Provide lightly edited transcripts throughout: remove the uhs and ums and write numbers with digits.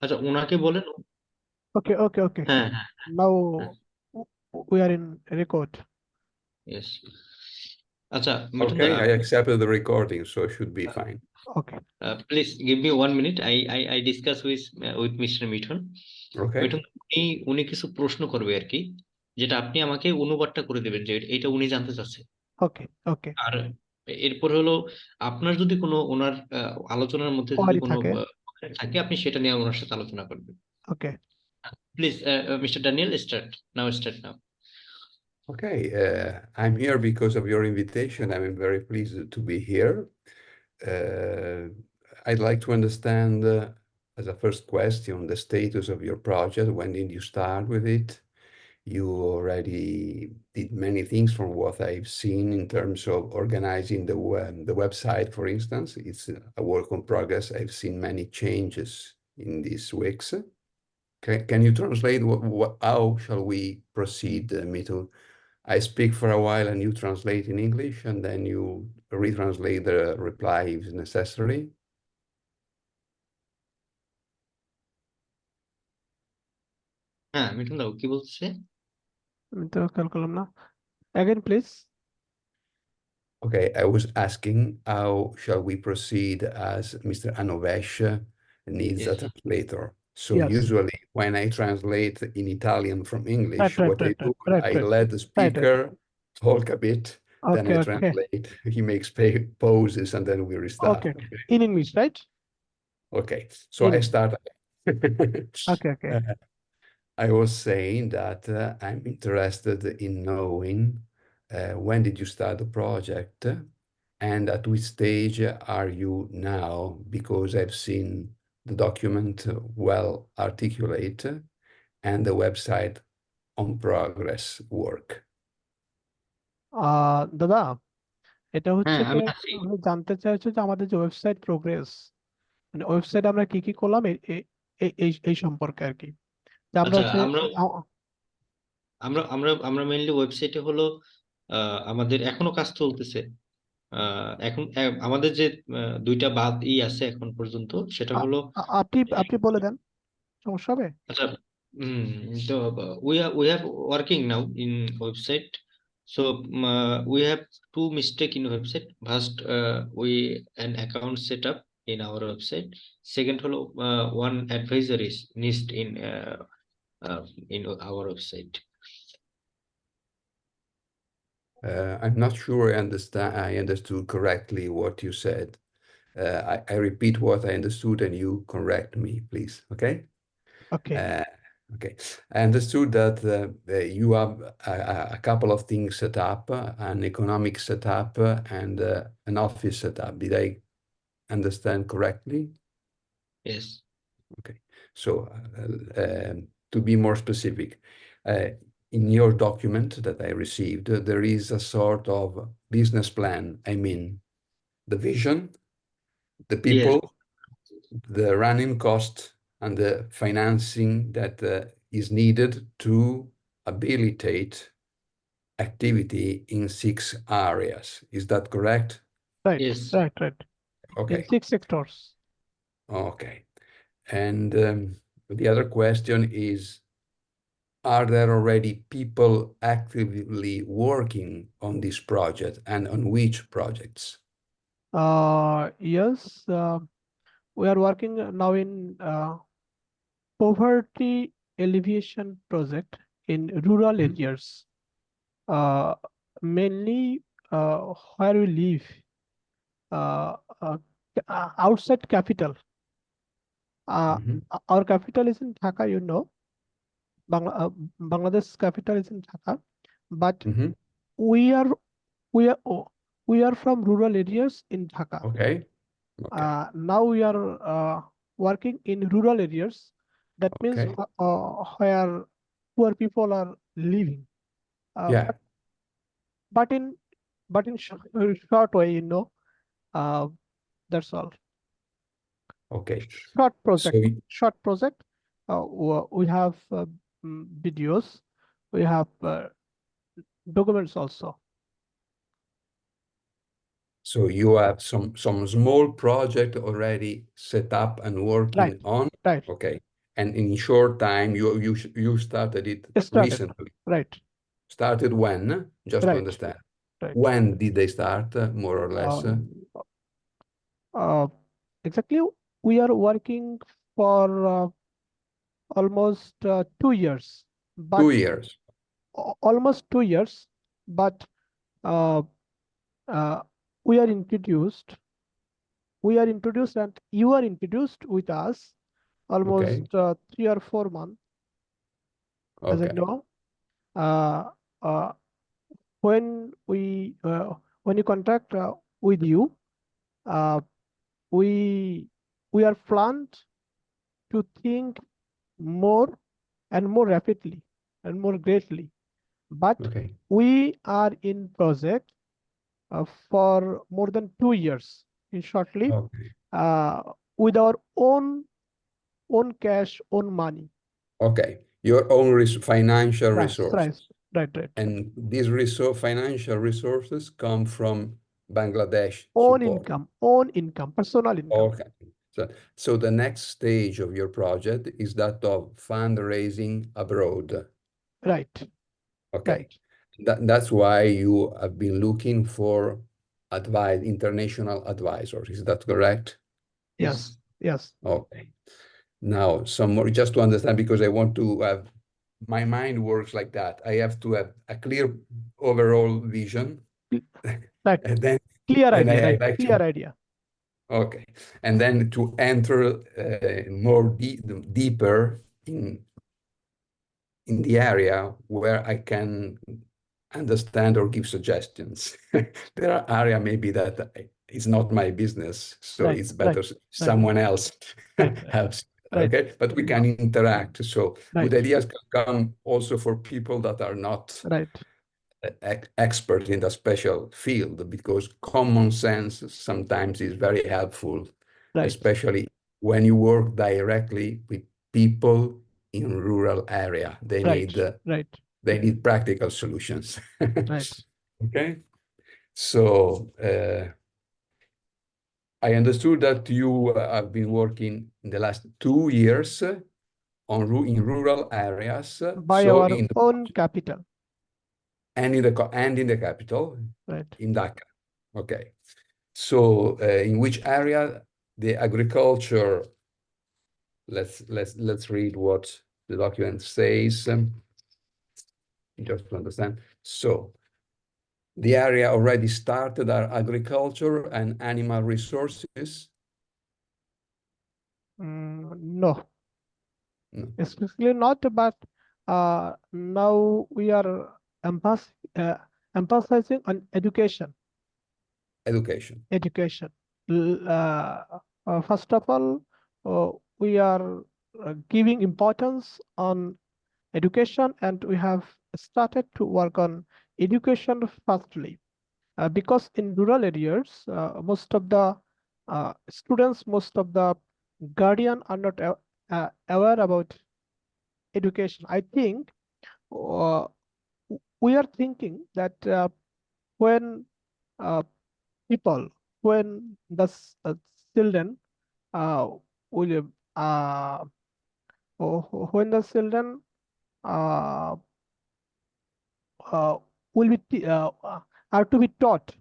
আচ্ছা, ওনাকে বলেন। Okay, okay, okay. হ্যাঁ, হ্যাঁ, হ্যাঁ, Now we are in record. Yes. আচ্ছা, মিঠুন দা, Okay, I accepted the recording, so it should be fine. Okay. Please give me 1 minute. I discuss with mister Mithun. Okay. Mithun, উনি কিছু প্রশ্ন করবে আর কি, যেটা আপনি আমাকে অনুবাদটা করে দেবেন যে এটা উনি জানতে চাচ্ছে। Okay, okay. আর এরপর হলো, আপনার যদি কোনো ওনার আলোচনার মধ্যে যদি Query কোনো থাকে। থাকে, আপনি সেটা নিয়ে ওনার সাথে আলোচনা করবেন। Okay. Please, mister Daniel, start now. Okay, I'm here because of your invitation. I'm very pleased to be here. I'd like to understand, as a first question, the status of your project. When did you start with it? You already did many things from what I've seen in terms of organizing the website, for instance. It's a work in progress. I've seen many changes in these weeks. Can you translate how shall we proceed, Mito? I speak for a while and you translate in English, and then you retranslate the reply if necessary. হ্যাঁ, মিঠুন দা, ও কি বলছে? আমি তো খেয়াল করলাম না। Again, please. Okay, I was asking how shall we proceed as Mr. Anovesh needs a Yes. translator. So Yes. usually when I translate in Italian from English, Right, what I do, right. I let the speaker talk a bit, then Okay, I okay. translate. He makes pauses and then we restart. Okay. In English, right? Okay, so In I start. Okay, okay. I was saying that I'm interested in knowing when did you start the project and at which stage are you now? Because I've seen the document well articulate and the website on progress work. দাদা, এটা হচ্ছে হ্যাঁ, যে আমি আছি। আমি জানতে চাইছি যে আমাদের যে ওয়েবসাইট প্রোগ্রেস, মানে ওয়েবসাইট আমরা কি কি করলাম এই সম্পর্কে আর কি। যে আমরা আচ্ছা, হচ্ছে আমরা আমরা আমরা মেইনলি ওয়েবসাইটে হলো, আমাদের এখনো কাজ চলতেছে। এখন আমাদের যে দুইটা বাদ আছে এখন পর্যন্ত, সেটা হলো, আপনি আপনি বলে দেন, সমস্যা হবে? আচ্ছা, তো we have working now in website. So we have two mistake in website. First, we an account set up in our website. Second হলো, one advisor is missed in our website. I'm not sure I understood correctly what you said. I repeat what I understood and you correct me, please. Okay? Okay. Okay. I understood that you have a couple of things set up, an economic setup and an office setup. Did I understand correctly? Yes. Okay. So to be more specific, in your document that I received, there is a sort of business plan. I mean, the vision, the Yes. people, the running cost, and the financing that is needed to habilitate activity in 6 areas. Is that correct? Right. Yes. Right. Okay. In 6 sectors. Okay. And the other question is, are there already people actively working on this project and on which projects? Yes, we are working now in poverty alleviation project in rural areas, mainly where we live, uh, uh, outside capital. Our capital is in Dhaka, you know. Bangladesh capital is in Dhaka, but we are we are from rural areas in Dhaka. Okay. Now we are working in rural areas. That means where poor people are living. Yeah. But in short way, you know, that's all. Okay. Short project. We have videos. We have documents also. So you have some small project already set up and working on? Right. Okay. And in short time, you started it recently. Right. Started when? Just to Right. understand. Right. When did they start, more or less? Exactly, we are working for almost 2 years, 2 but years. almost 2 years, but uh, uh, we are introduced. We are introduced, and you are introduced with us almost Okay. 3 or 4 months, as I Okay. know. Uh, uh, when we when you contact with you, uh, we we are planned to think more and more rapidly and more greatly. But Okay. we are in project for more than 2 years, in shortly, Okay. uh, with our own cash, own money. Okay. Your own financial Yes, resources. right. And these financial resources come from Bangladesh Own support. income, own income, personal income. Okay. So the next stage of your project is that of fundraising abroad. Right, Okay. right. That's why you have been looking for international advisors. Is that correct? Yes, Yes. yes. Okay. Now, some more, just to understand, because I want to have, my mind works like that. I have to have a clear overall vision, Right. and then Clear and idea, I right? like Clear to, idea. okay, and then to enter more deeper in the area where I can understand or give suggestions. There are area maybe that it's not my business, so Right, it's right, better right, someone else right, helps. right, Okay, but we can interact. So good right, ideas can come also for people that are not right, expert in the special field, because common sense sometimes is very helpful, right, especially when you work directly with people in rural area. They right, need right, practical solutions. right. Okay, so I understood that you have been working in the last 2 years in rural areas. By So our own capital. and in the capital, Right. in Dhaka. Okay. So in which area the agriculture, let's read what the document says, just to understand. So the area already started are agriculture and animal resources. No, No, especially not, but now we are emphas emphasizing on education. education. Education. First of all, we are giving importance on education, and we have started to work on education firstly. Because in rural areas, most of the students, most of the guardian are not aware about education. I think uh, we are thinking that when uh, people, when the children uh, will, when the children uh, uh, will be are to be taught,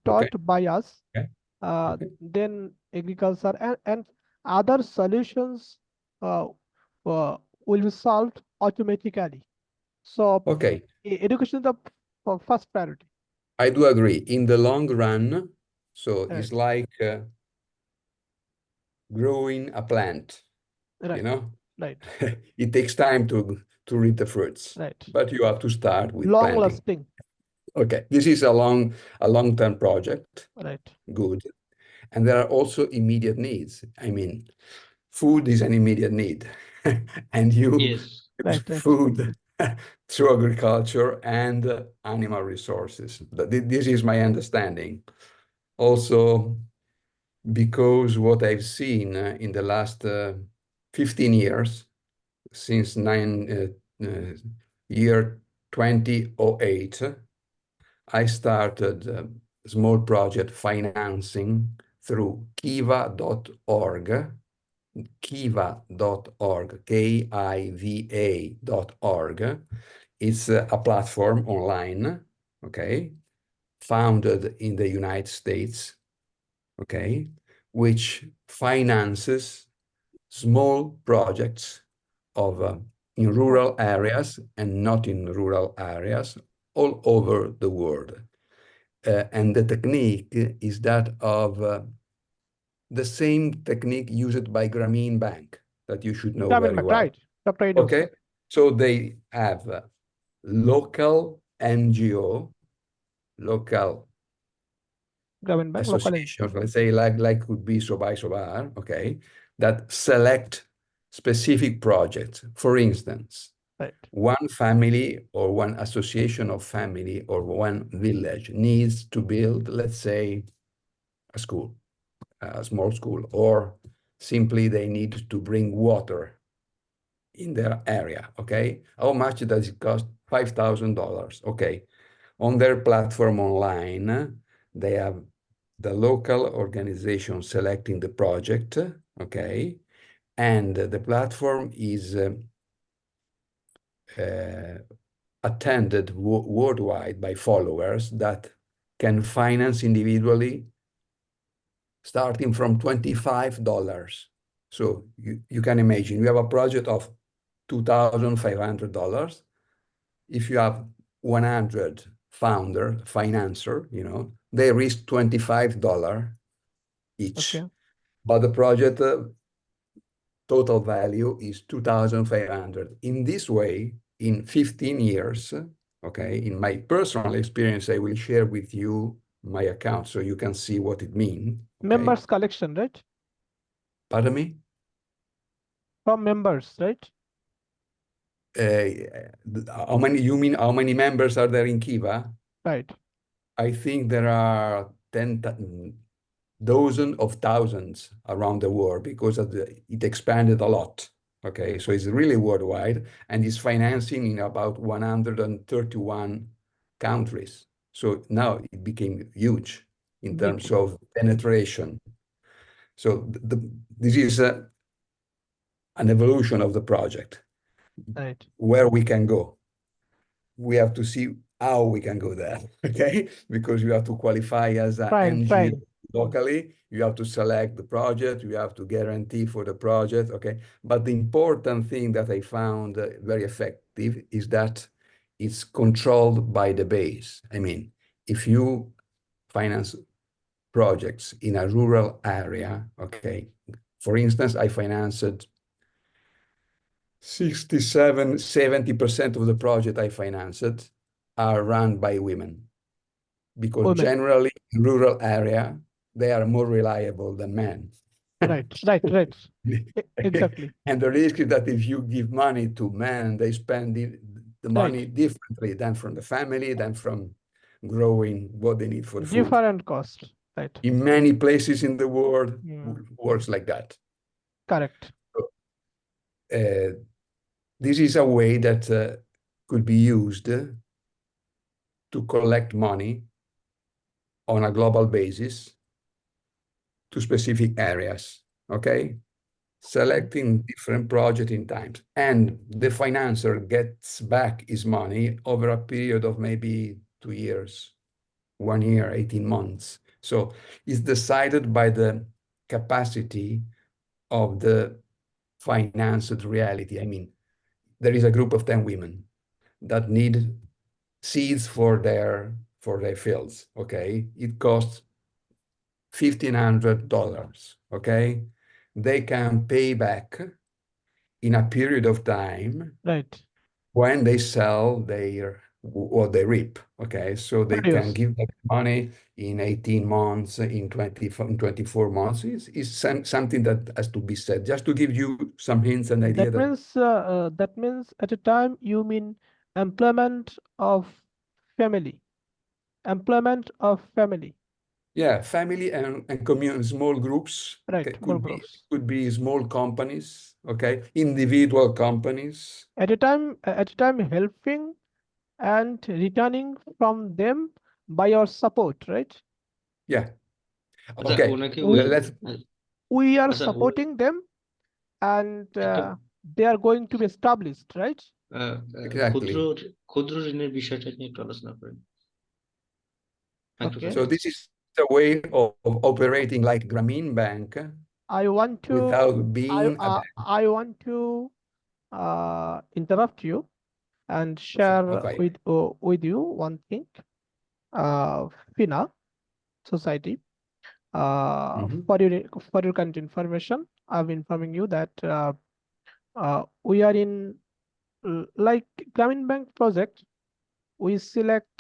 Okay. by us, Okay. Okay. then agriculture and other solutions uh, will be solved automatically. So Okay. education is the first priority. I do agree. In the long run, so Right, it's like growing a plant, you right, know? right, It takes time to reap the fruits, right. but you have to start with Long planting. lasting. Okay, this is a long-term project. Right, Good. And there are also immediate needs. I mean, food is an immediate need. And you Yes. use right, right, food through agriculture and animal resources. This is my understanding. Also, because what I've seen in the last 15 years, since year 2008, I started a small project financing through kiva.org. kiva.org, kiva.org. It's a platform online, okay, founded in the United States, okay, which finances small projects of in rural areas and not in rural areas all over the world. And the technique is that of the same technique used by Grameen Bank that you should know very well. Right. Dr. Edos. Okay, so they have local NGO, local Grameen Bank, local associations, let's say like could be SOBAI, SOBAR, okay, that select specific projects. For instance, right. one family or one association of family or one village needs to build, let's say, a school, a small school, or simply they need to bring water in their area, okay? How much does it cost? $5,000, okay. On their platform online, they have the local organization selecting the project, okay? And the platform is attended worldwide by followers that can finance individually starting from $25. So you can imagine you have a project of $2,500. If you have 100 financer, you know, they risk $25 each. Okay. But the project total value is 2,500. In this way, in 15 years, okay, in my personal experience, I will share with you my account so you can see what it means. Okay? Members collection, right? Pardon me? From members, right? How many, you mean how many members are there in Kiva? Right. I think there are dozens of thousands around the world because it expanded a lot. Okay, so it's really worldwide and it's financing in about 131 countries. So now it became huge in terms of penetration. So this is an evolution of the project. Right. Where we can go. We have to see how we can go there, okay? Because you have to qualify as an NGO locally, you have to select the project, you have to guarantee for the project, okay? But the important thing that I found very effective is that it's controlled by the base. I mean, if you finance projects in a rural area, okay? For instance, I financed 67, 70% of the project I financed are run by women because generally in rural area, they are more reliable than men. Right. Exactly. And the risk is that if you give money to men, they spend the money differently than from the family, than from growing what they need for the food. Different cost, right? In many places in the world, works like that. Correct. So, this is a way that could be used to collect money on a global basis to specific areas, okay? Selecting different projects in times. And the financer gets back his money over a period of maybe 2 years, 1 year, 18 months. So it's decided by the capacity of the financed reality. I mean, there is a group of 10 women that need seeds for their fields, okay? It costs $1,500, okay? They can pay back in a period of time when they sell what they reap, okay? So they can give that money in 18 months, in 24 months. It's something that has to be said, just to give you some hints and ideas. That means at a time you mean employment of family. Employment of family. Yeah, family and community, small groups. Right, Okay, small groups. Could be small companies, okay, individual companies. At a time helping and returning from them by your support, right? Yeah. Okay. We are supporting them and একটা, they are going to be established, right? ক্ষুদ্র Exactly. ক্ষুদ্র ঋণের বিষয়টা নিয়ে একটু আলোচনা করেন, Okay. So microfinance. this is a way of operating like Grameen Bank I want to without being a bank. I want to interrupt you and share Okay. with you one thing. FINA society. Mhm. For your kind information, I'm informing you that we are in like Grameen Bank project. We select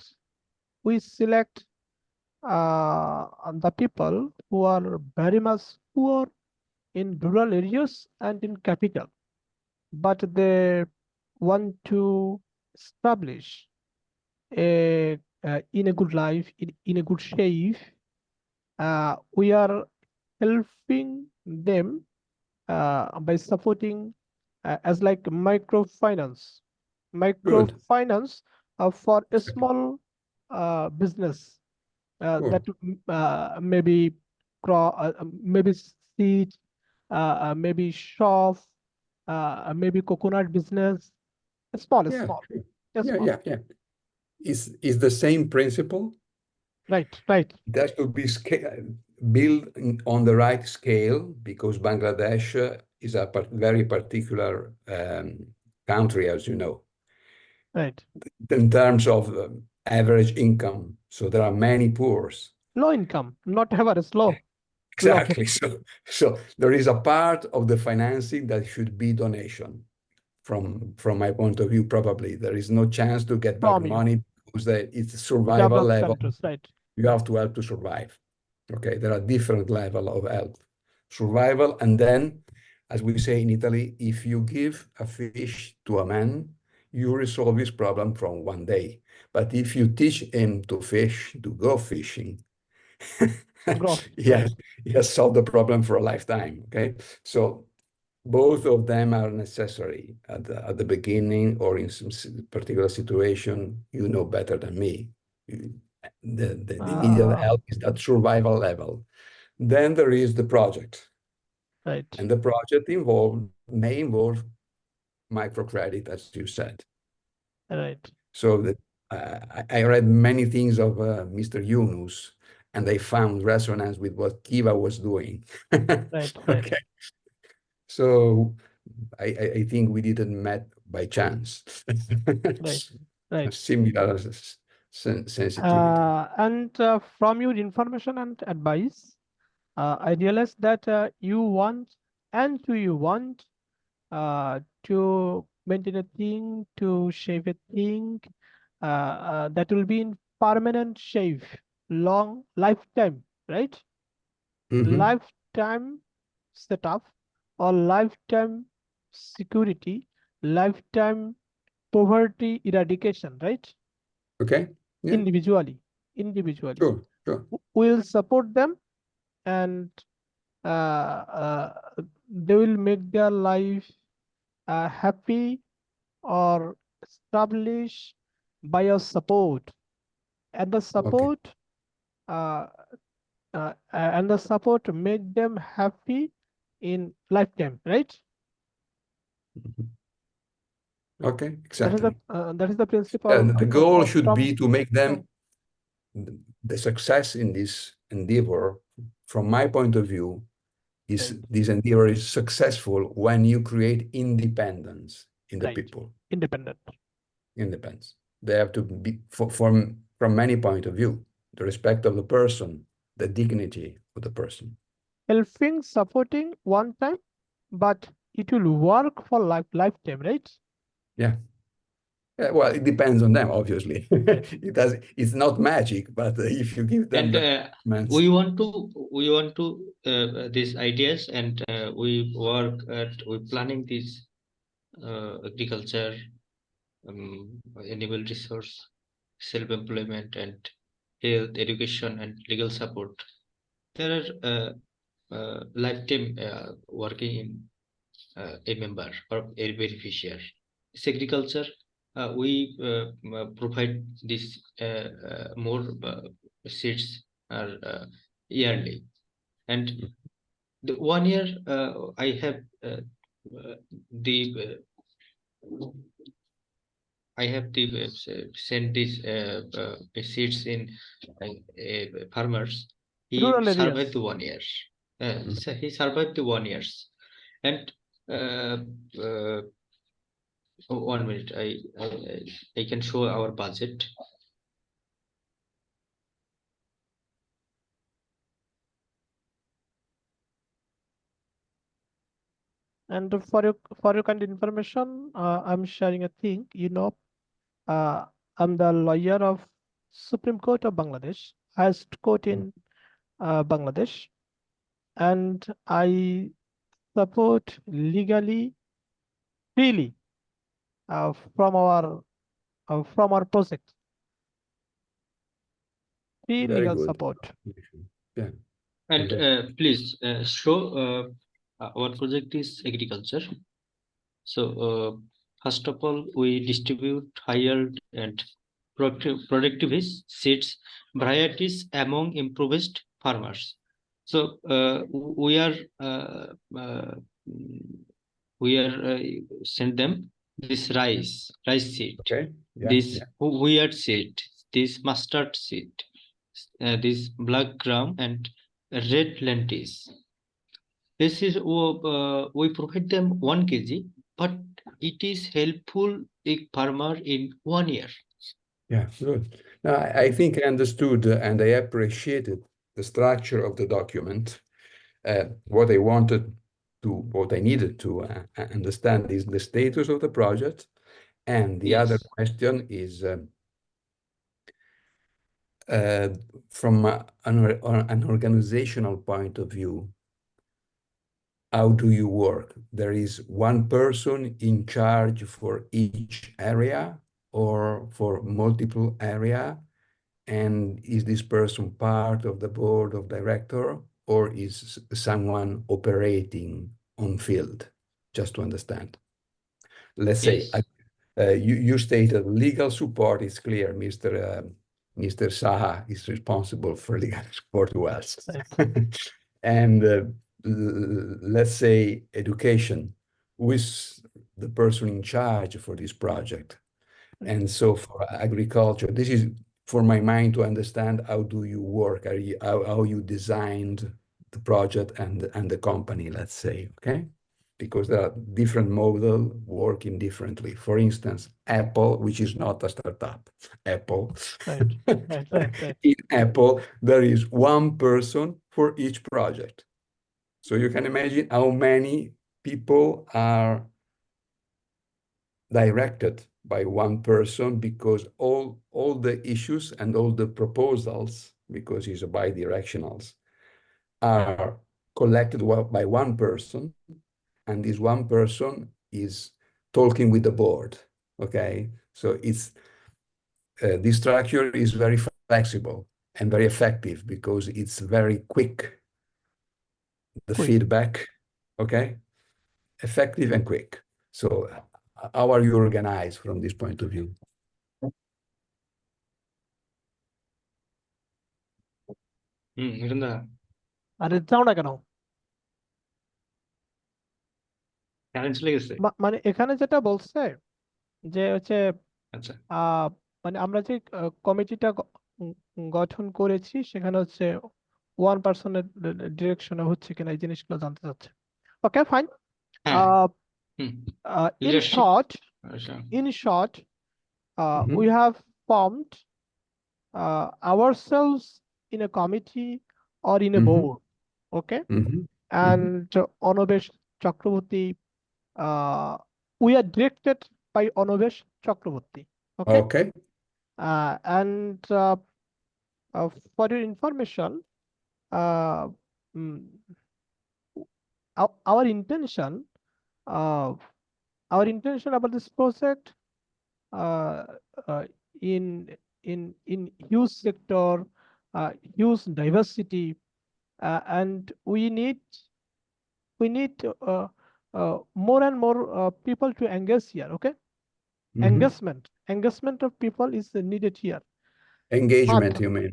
the people who are very much poor in rural areas and in capital, but they want to establish in a good life, in a good shape. We are helping them by supporting as like Good. microfinance for a small business Sure. that maybe maybe seed, maybe shop, maybe coconut business, small, Yeah. small, Sure. a Yeah. small. Yeah. Yeah. Is the same principle. Right, right, It has to be built on the right scale because Bangladesh is a very particular country, as you know, right. in terms of average income. So there are many poors. Low income, not average, low, low. Exactly. So there is a part of the financing that should be donation. From my point of view, probably there is no chance to get back From you, money because it's survival developed level. countries, right, You have to help to survive. Okay, there are different level of help. Survival, and then, as we say in Italy, if you give a fish to a man, you resolve his problem from one day. But if you teach him to fish, to go fishing, growth, he right, has, he has solved the problem for a lifetime. Okay, so both of them are necessary at the beginning or in some particular situation. You know better than me. The immediate uh, help is that survival level. Then there is the project, right, and the project may involve microcredit, as you said. right, So that I read many things of Mr. Yunus, and they found resonance with what Kiva was doing. right, right, Okay, so I think we didn't met by chance. right, right. Similar sensitivity. And from your information and advice, I realized that you want and do you want to maintain a thing, to shape a thing that will be in permanent shape, long lifetime, right? Mhm. Lifetime setup or lifetime security, lifetime poverty eradication, right? Okay. Yeah. Individually, individually. Sure. Sure. We'll support them and uh, they will make their life happy or established by your support and the Okay. support uh, and the support make them happy in lifetime, right? Mhm. Okay. That is Exactly. the principle And the goal should from be to make them from the success in this endeavor. From my point of view, is right, this endeavor is successful when you create independence in the right, people. independent, Independence. They have to be from many point of view, the respect of the person, the dignity of the person. helping, supporting one time, but it will work for lifetime, right? Yeah. Yeah, well, it depends on them, obviously. Right, It's not magic, but if you give them And the means. we want to these ideas, and we're planning this agriculture, enable resource, self-employment, and health, education, and legal support. There are lifetime working in a member or a beneficiary. It's agriculture. We provide this more seeds are yearly, and the 1 year I have the I have the sent this seeds in farmers. He Rural survived areas. the 1 year. So he survived the 1 years, and oh, 1 minute. I can show our budget. And for your kind information, I'm sharing a thing. I'm the lawyer of Supreme Court of Bangladesh, highest court in Bangladesh, and I support legally freely uh, from our from our project. Free Very legal good. support. Yeah. And Fantastic. please show our project is agriculture. So first of all, we distribute higher and productive seeds varieties among impoverished farmers. So we are send them this rice seed, Okay. Yeah. this Yeah. weird seed, this mustard seed, this black gram and red lentils. This is we provide them 1 kg, but it is helpful a farmer in 1 year. Yeah. Good. Now, I think I understood and I appreciated the structure of the document. What I needed to understand is the status of the project. And the other Yes, question is uh, from an organizational point of view, how do you work? There is one person in charge for each area or for multiple area? And is this person part of the board of director or is someone operating on field? Just to understand. Let's say yes. you stated legal support is clear. Mr. Saha is responsible for legal support to us. And let's say education, who is the person in charge for this project? And so for agriculture, this is for my mind to understand how do you work, how you designed the project and the company, let's say, okay? Because there are different models working differently. For instance, Apple, which is not a startup, Apple. Right. Right. In Apple, there is one person for each project. So you can imagine how many people are directed by one person because all the issues and all the proposals, because it's a bi-directionals, are collected by one person, and this one person is talking with the board. Okay, so it's this structure is very flexible and very effective because it's very quick. The Quick. feedback, okay, effective and quick. So how are you organized from this point of view? இருந்தா আর যাও না কেন? Current চলে গেছে। মানে এখানে যেটা বলছে যে হচ্ছে আচ্ছা, মানে আমরা যে কমিটিটা গঠন করেছি সেখানে হচ্ছে ওয়ান পার্সনের ডিরেকশনে হচ্ছে কিনা এই জিনিসগুলো জানতে চাচ্ছে। ওকে, ফাইন। হ্যাঁ, হুম, In লিডারশিপ। short, আচ্ছা, we have formed ourselves in a committee or in a board. Okay, and Onobesh Chakraborty, we are directed by Onobesh Chakraborty. Okay, Okay. and for your information, uh, mm, our intention, uh, our intention about this project uh, uh, in in huge sector, huge diversity, and we need more and more people to engage here. Okay, engagement of people is needed here. Engagement, But you mean?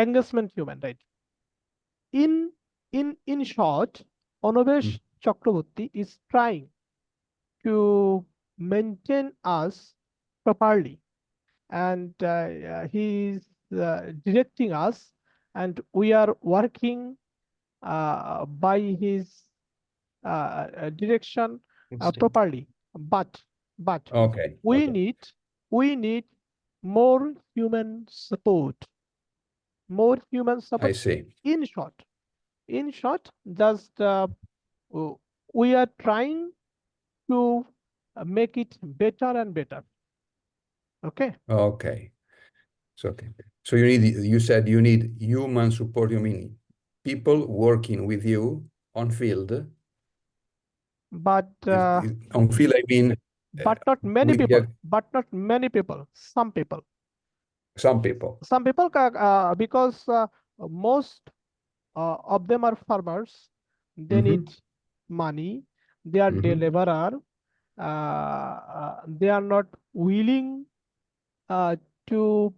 engagement human, right? In short, Onobesh Chakraborty is trying maintain us properly, and he is directing us, and we are working by his direction Instant. properly. But Okay. we Okay. need we need more human support, more human I support. see. In short, just w- we are trying to make it better and better. Okay. Okay. So, okay. So you said you need human support. You mean people working with you on field? But On field, I mean, but not many we people. get But not many people. Some people. some people. Some people, because most of them are farmers. They need Mm-hmm. money. They are day Mm-hmm. laborer. They are not willing to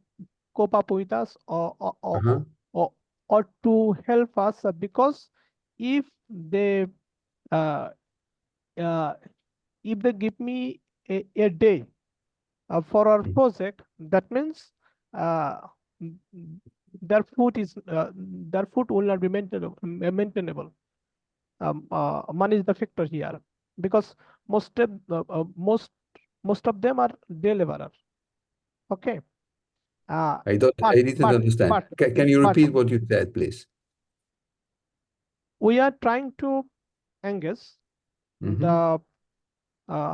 cope up with us, Uh-huh. or, or to help us, because if they uh, uh, if they give me a day for our Mm-hmm. project, that means uh, m- m- their food will not be maintainable. Money is the factor here, because most of most of them are day laborer. Okay. Uh, I but didn't but understand. but Can you but repeat what you said, please? we are trying to engage Mm-hmm. the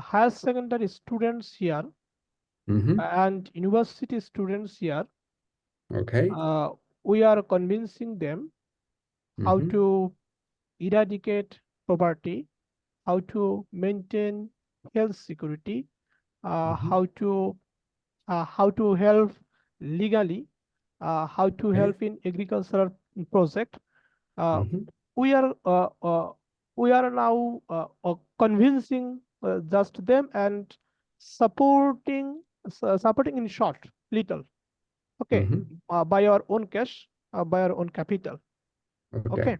higher secondary students here Mm-hmm. and university students here. Okay. Uh, we are convincing them how Mm-hmm. to eradicate poverty, how to maintain health security, Mm-hmm. how to help legally, how to Okay. help in agricultural project. Uh, Mm-hmm. we are uh, uh, we are now convincing just them and supporting in short little. Okay. Mm-hmm. By our own cash, by our own capital. Okay. Okay.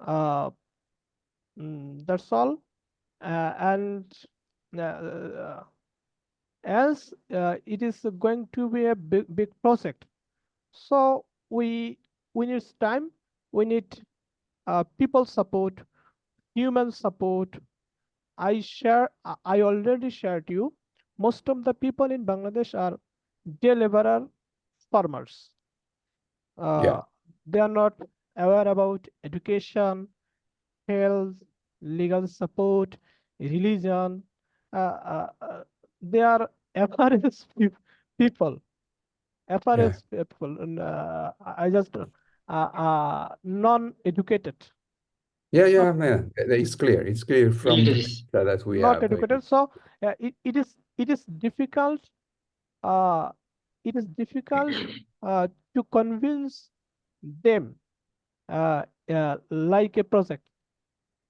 uh, that's all. And uh, as it is going to be a big project, so we need time, we need people support, human support. I already shared you, most of the people in Bangladesh are day laborer, farmers. Yeah. uh, they are not aware about education, health, legal support, religion. Uh, uh, uh, they are average people, Yeah. average people, and I just non-educated, Yeah. not Yeah, man. It's clear. It's clear from the Illiteracy. data that we not have. educated. So it is difficult. Uh, it is difficult to convince them, like a project,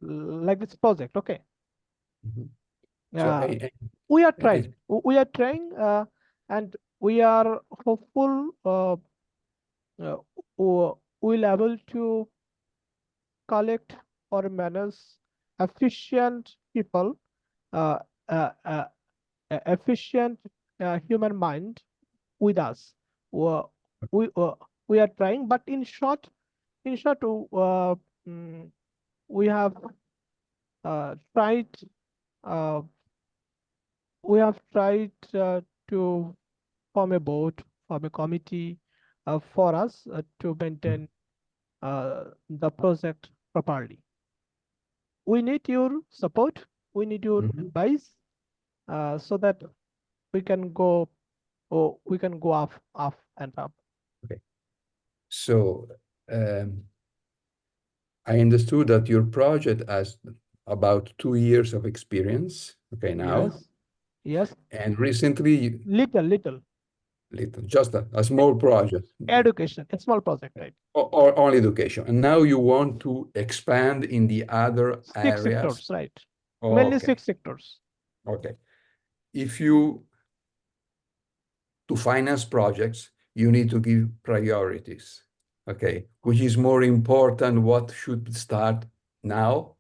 like this project. Okay. Mhm. So Uh, we are I- trying. We are trying, and we are hopeful. Uh, we'll able to collect or manage efficient people, uh, uh, uh, efficient human mind with us. Uh, we uh, we are trying, but in short, mm, we have tried. Uh, we have tried to form a board, form a committee for us to maintain the project properly. We need your support. We need your Mhm. advice, so that we can go, we can go up and up. Okay. So I understood that your project has about 2 years of experience, okay, now, Yes, yes, and recently, little little, just a small project, education, a small project, right? or only education. And now you want to expand in the other Six areas. sectors, right? Mainly Okay, 6 sectors. okay. If you, to finance projects, you need to give priorities, okay? Which is more important, what should start now,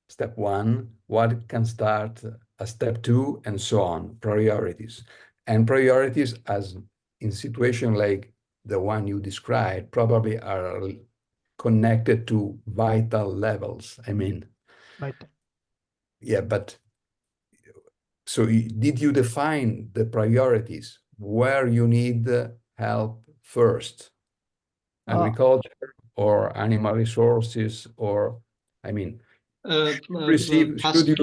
step one, what can start a step 2, and so on, priorities. And priorities, as in situation like the one you described, probably are connected to vital levels. I mean, Right. yeah, but so did you define the priorities where you need help first? Agriculture or animal resources, or, I mean, should you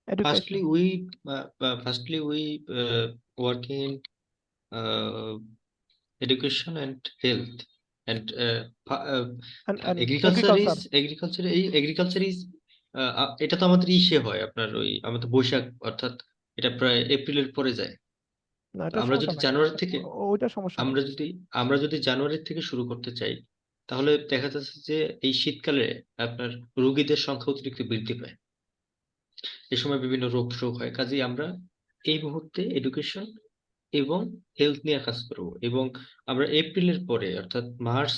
Education. Firstly we work in education and health and And agriculture agriculture. agriculture is এটা তো আমাদের ইসে হয় আপনার ওই আমাদের বৈশাখ অর্থাৎ এটা প্রায় এপ্রিলের পরে যায়। না, তো এটা আমরা সমস্যা যদি নাই। জানুয়ারি থেকে ওইটা সমস্যা নাই। আমরা যদি জানুয়ারি থেকে শুরু করতে চাই তাহলে দেখা যাচ্ছে যে এই শীতকালে আপনার রোগীদের সংখ্যা অতিরিক্ত বৃদ্ধি পায়, এই সময় বিভিন্ন রোগ শোক হয়। কাজেই আমরা এই মুহূর্তে এডুকেশন এবং হেলথ নিয়ে কাজ করব এবং আমরা এপ্রিলের পরে অর্থাৎ মার্চ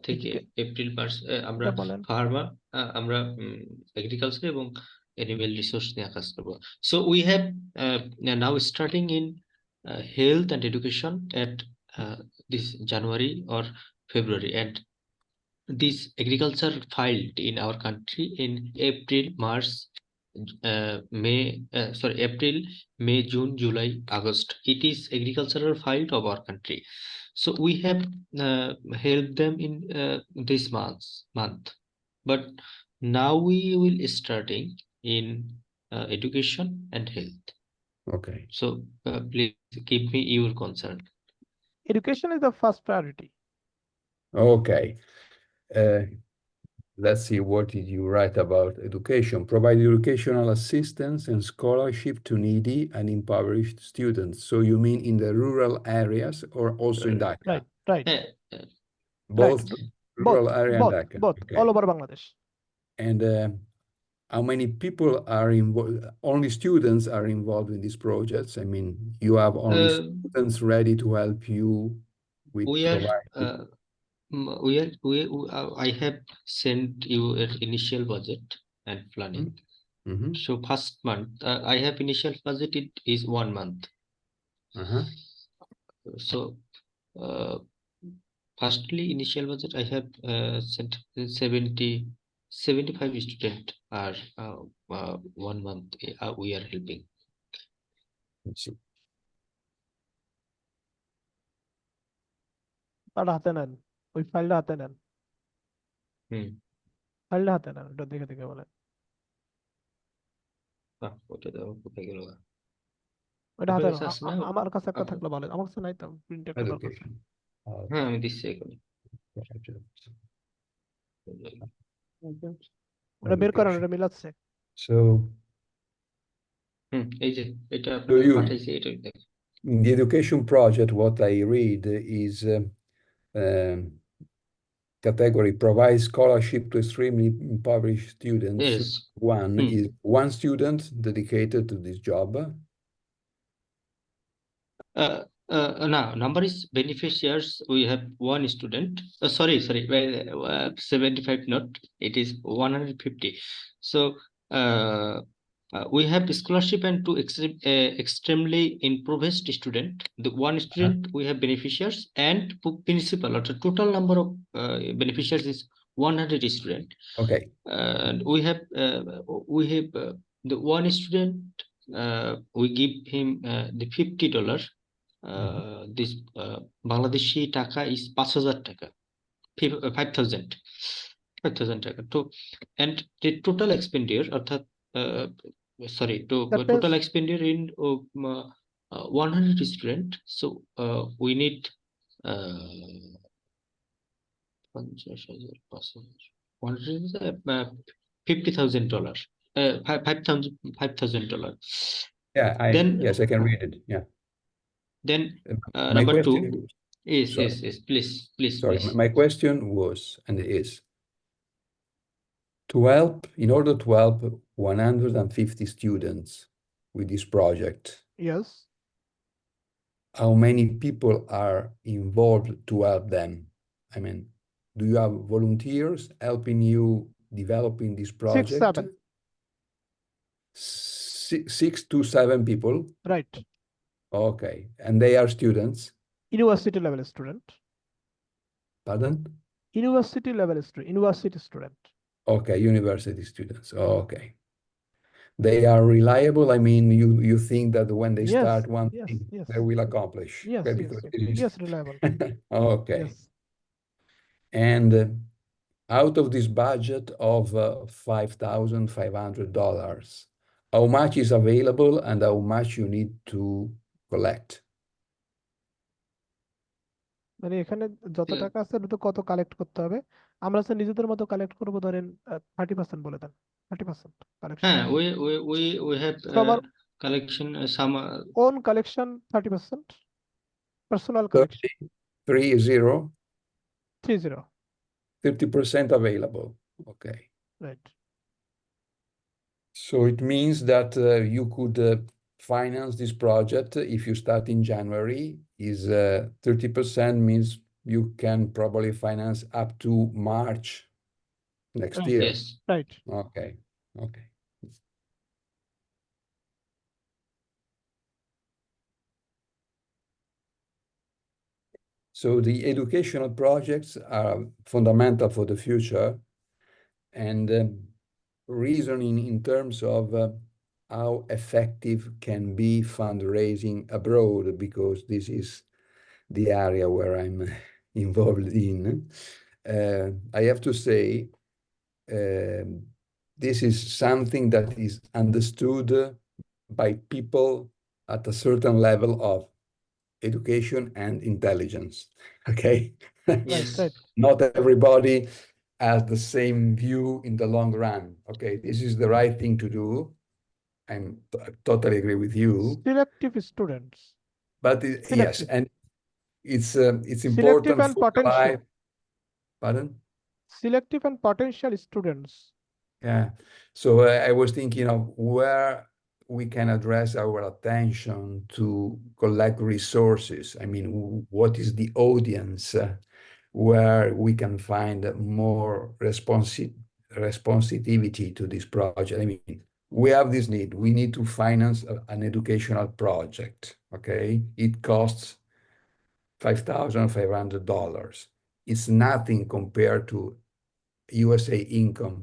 থেকে এপ্রিল মার্চ আমরা বলেন। ফার্মা আমরা এগ্রিকালচার এবং অ্যানিমেল রিসোর্স নিয়ে কাজ করব। So we have now starting in health and education at this January or February, and this agriculture filed in our country in April, March, April, May, June, July, August. It is agricultural filed of our country. So we have helped them in this month, but now we will starting in education and health. Okay. So please give me your concern. Education is the first priority. Okay. Let's see, what did you write about education? Provide educational assistance and scholarship to needy and impoverished students. So you mean in the rural areas or also in Dhaka? Right. Both rural area and Dhaka. Both. Okay. All over Bangladesh. And how many people are involved? Only students are involved in these projects? I mean, you have only students ready to help you with providing. I have sent you an initial budget and planning. So first month, I have initial budget, it is 1 month. So firstly, initial budget, I have sent 75 students are 1 month we are helping. তার হাতে নেন, ওই ফাইলটা হাতে নেন। ফাইলটা হাতে নেন, ওটা দেখে দেখে বলেন। ওটা হাতে নেন। আমার কাছে একটা থাকলে বলেন, আমার কাছে নাই তো, প্রিন্ট একটা দরকার। হ্যাঁ, আমি দিচ্ছি এখানে। ওটা বের করেন, ওটা মিলাচ্ছে। So এই যে এটা আপনাকে পাঠাইছি, এটা দেখেন। In the education project, what I read is category provides scholarship to extremely impoverished students. Yes. One is one student dedicated to this job. Now number is beneficiaries. We have one student. Sorry, 75 not. It is 150. So we have scholarship and to extremely impoverished student. The one student we have beneficiaries and principal. Or the total number of beneficiaries is 100 student. Okay. And we have the one student. We give him the $50. This Bangladeshi taka is 5,000 taka, 5,000 taka. So, and the total expenditure, total expenditure in 100 student. So we need $50,000, $5,000. Yeah, yes, I can read it. Yeah. Then my number question 2 is please. Sorry, please. my question was and is to help, in order to help 150 students with this project. Yes. How many people are involved to help them? I mean, do you have volunteers helping you developing this project? 6, 7. six to seven people. Right. Okay, and they are students. University level student. Pardon? University level student. University student. Okay, university students. Okay. They are reliable. I mean, you think that when they Yes, start one yes, thing, yes. they will accomplish. Yes, Okay, yes, because yes. it is Yes, reliable. okay. Yes. And out of this budget of $5,500, how much is available and how much you need to collect? মানে এখানে যত Yeah. টাকা আছে ওটা তো কত collect করতে হবে, আমরা স্যার নিজেদের মতো কালেক্ট করবো, ধরেন 30% বলে দেন, 30% কালেকশন। হ্যাঁ, we have সবার collection some own collection 30%, personal 30, collection 30, 30% available. Okay. Right. So it means that you could finance this project if you start in January. Is 30% means you can probably finance up to March next Right. year. yes. Right. Okay. Okay. So the educational projects are fundamental for the future, and reasoning in terms of how effective can be fundraising abroad, because this is the area where I'm involved in. I have to say, this is something that is understood by people at a certain level of education and intelligence. Okay. Right Yes. Right. Not everybody has the same view in the long run. Okay, this is the right thing to do. I totally agree with you. Selective students. But yes, Selective. and it's Selective important and for the potential. life. Pardon? Selective and potential students. Yeah. So I was thinking of where we can address our attention to collect resources. I mean, what is the audience where we can find more responsivity to this project? I mean, we have this need. We need to finance an educational project. Okay, it costs $5,500. It's nothing compared to USA income.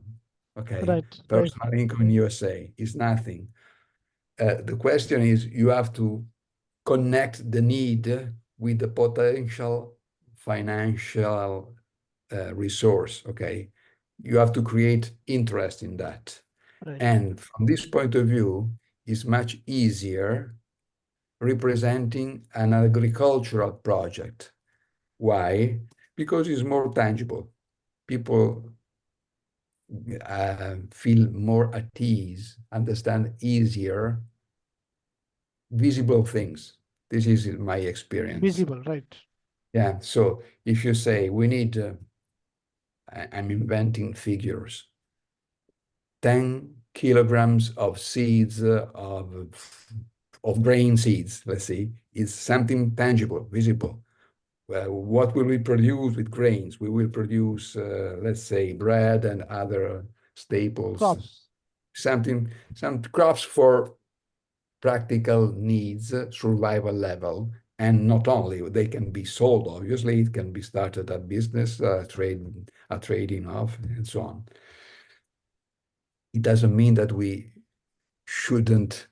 Okay, Right, right. personal income in USA is nothing. The question is, you have to connect the need with the potential financial resource. Okay, you have to create interest in that. Right. And from this point of view, it's much easier representing an agricultural project. Why? Because it's more tangible. People feel more at ease, understand easier visible things. This is my experience. Visible, right. Yeah, so if you say we need, I'm inventing figures, 10 kilograms of seeds, of grain seeds, let's say, is something tangible, visible. What will we produce with grains? We will produce, let's say, bread and other staples. Crops. Some crops for practical needs, survival level, and not only, they can be sold, obviously, it can be started a business, a trading of, and so on. It doesn't mean that we shouldn't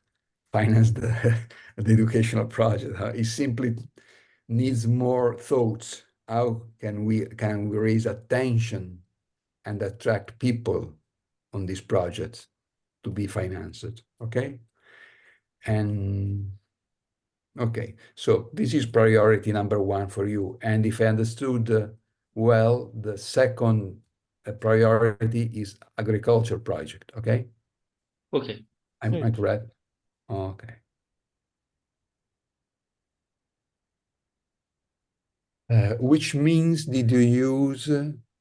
finance the educational project. It simply needs more thoughts. How can we raise attention and attract people on these projects to be financed? Okay. And okay, so this is priority number one for you. And if I understood well, the second priority is agriculture project. Okay. Okay. Am I Right. correct? Okay. Which means did you use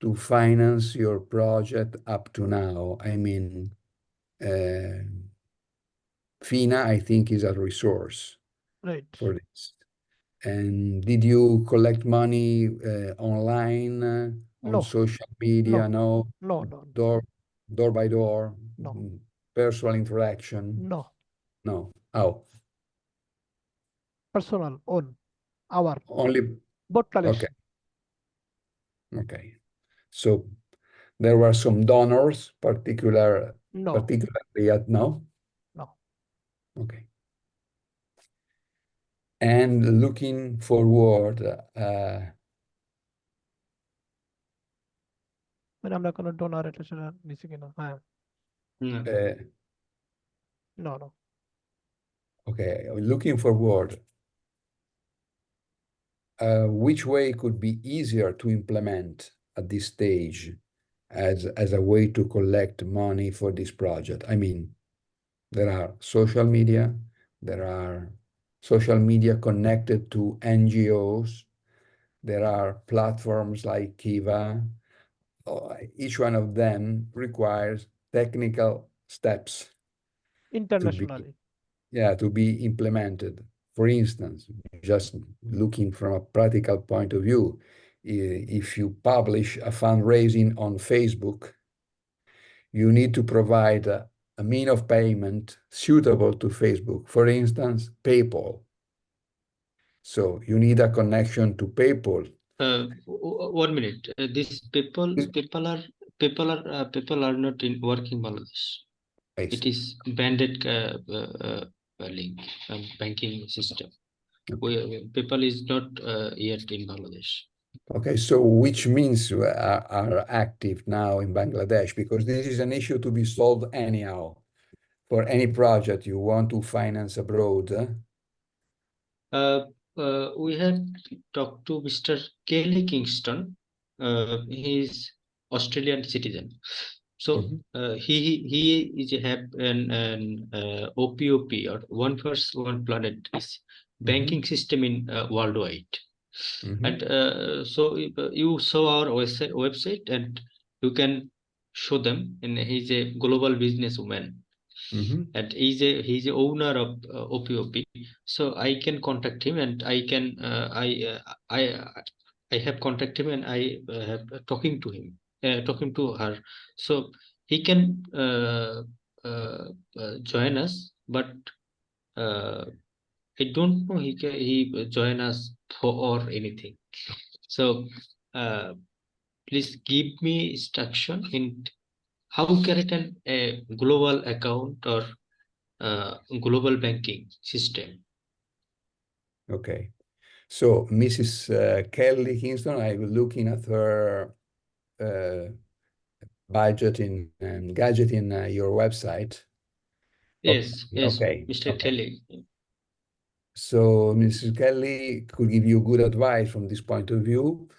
to finance your project up to now? I mean, FINA, I think, is a resource Right. for this. And did you collect money online, on No. social media? No. No. No. Door by door? No. Personal interaction? No. No. How? Personal, own, our, Only, Botalish. okay, okay. So there were some donors, No, particularly at no? no. Okay. And looking forward, আমরা কোনো donor relation নিছি কিনা? হ্যাঁ, No. no, no. okay, looking forward, which way could be easier to implement at this stage as a way to collect money for this project? I mean, there are social media connected to NGOs, there are platforms like Kiva. Each one of them requires technical steps to be Internationally. to be implemented. For instance, just looking from a practical point of view, if you publish a fundraising on Facebook, you need to provide a mean of payment suitable to Facebook. For instance, PayPal. So you need a connection to PayPal. 1 minute. These people are not in working Bangladesh. I It see. is banded link banking system. People is not yet in Bangladesh. Okay, so which means are active now in Bangladesh? Because this is an issue to be solved anyhow. For any project you want to finance abroad. We had talked to Mr. Kelly Kingston. He is Australian citizen. So he is have an OPOP, or one first one planet is banking system in worldwide. And so you saw our website and you can show them, and he's a global businesswoman. And he's a owner of OPOP. So I can contact him, and I have contact him, and I have talking to her. So he can join us, but I don't know he join us for or anything. So please give me instruction in how create a global account or global banking system. Okay. So Mrs. Kelly Kingston, I was looking at her budget and gadget in your website. Yes, yes, Okay. Mr. Okay. Kelly. So Mrs. Kelly could give you good advice from this point of view.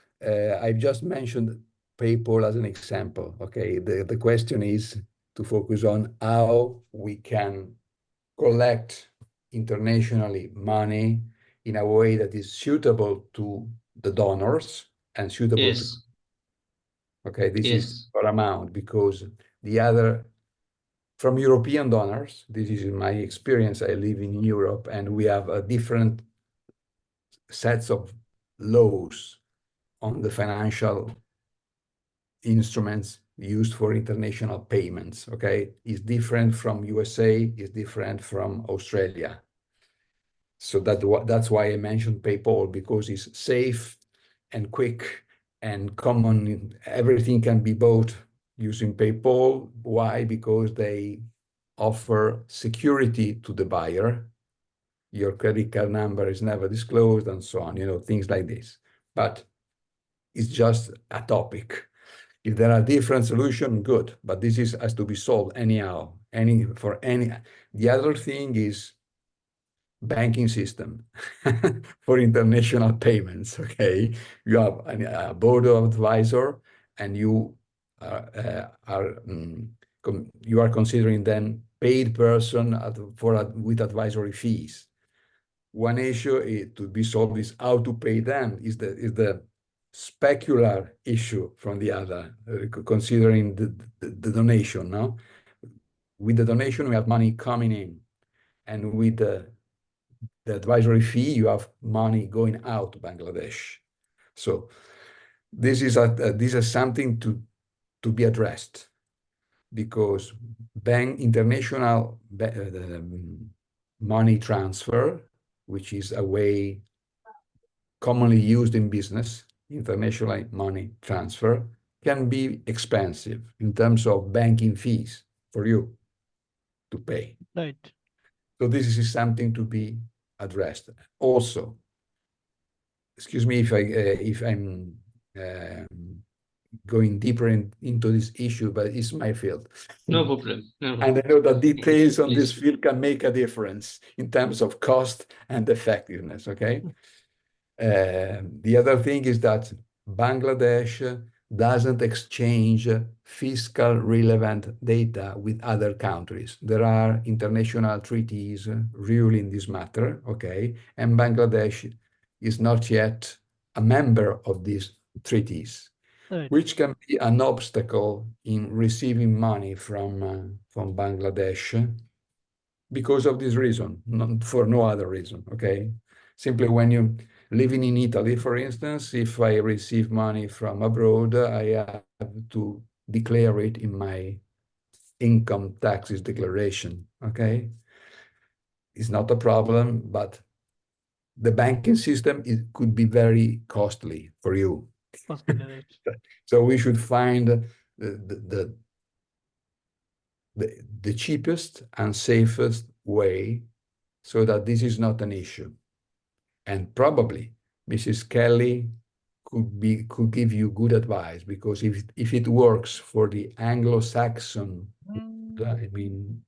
I've just mentioned PayPal as an example. Okay. The question is to focus on how we can collect internationally money in a way that is suitable to the donors and suitable to, Yes, okay, this is yes, paramount because the other, from European donors, this is in my experience, I live in Europe and we have a different sets of laws on the financial instruments used for international payments, okay? It's different from USA, it's different from Australia. So that's why I mentioned PayPal, because it's safe and quick and common. Everything can be bought using PayPal. Why? Because they offer security to the buyer. Your credit card number is never disclosed and so on, things like this. But it's just a topic. If there are different solutions, good. But this has to be solved anyhow. The other thing is banking system for international payments. Okay, you have a board of advisor, and you are considering them paid person with advisory fees. One issue to be solved is how to pay them. Is the specular issue from the other, considering the donation. No, with the donation we have money coming in, and with the advisory fee, you have money going out to Bangladesh. So this is something to be addressed, because international money transfer, which is a way commonly used in business, international money transfer, can be expensive in terms of banking fees for you to pay. Right. So this is something to be addressed. Also, excuse me if I'm going deeper into this issue, but it's my field. No problem. No And I problem. know that details on this Please. field can make a difference in terms of cost and effectiveness, okay? The other thing is that Bangladesh doesn't exchange fiscal relevant data with other countries. There are international treaties ruling this matter, okay? And Bangladesh is not yet a member of these treaties, Right. which can be an obstacle in receiving money from Bangladesh because of this reason, not for no other reason, okay? Simply when you living in Italy, for instance, if I receive money from abroad, I have to declare it in my income taxes declaration, okay? It's not a problem, but the banking system could be very costly for you. Possibly, right. So we should find the cheapest and safest way so that this is not an issue. And probably Mrs. Kelly could give you good advice, because if it works for the Anglo-Saxon, I mean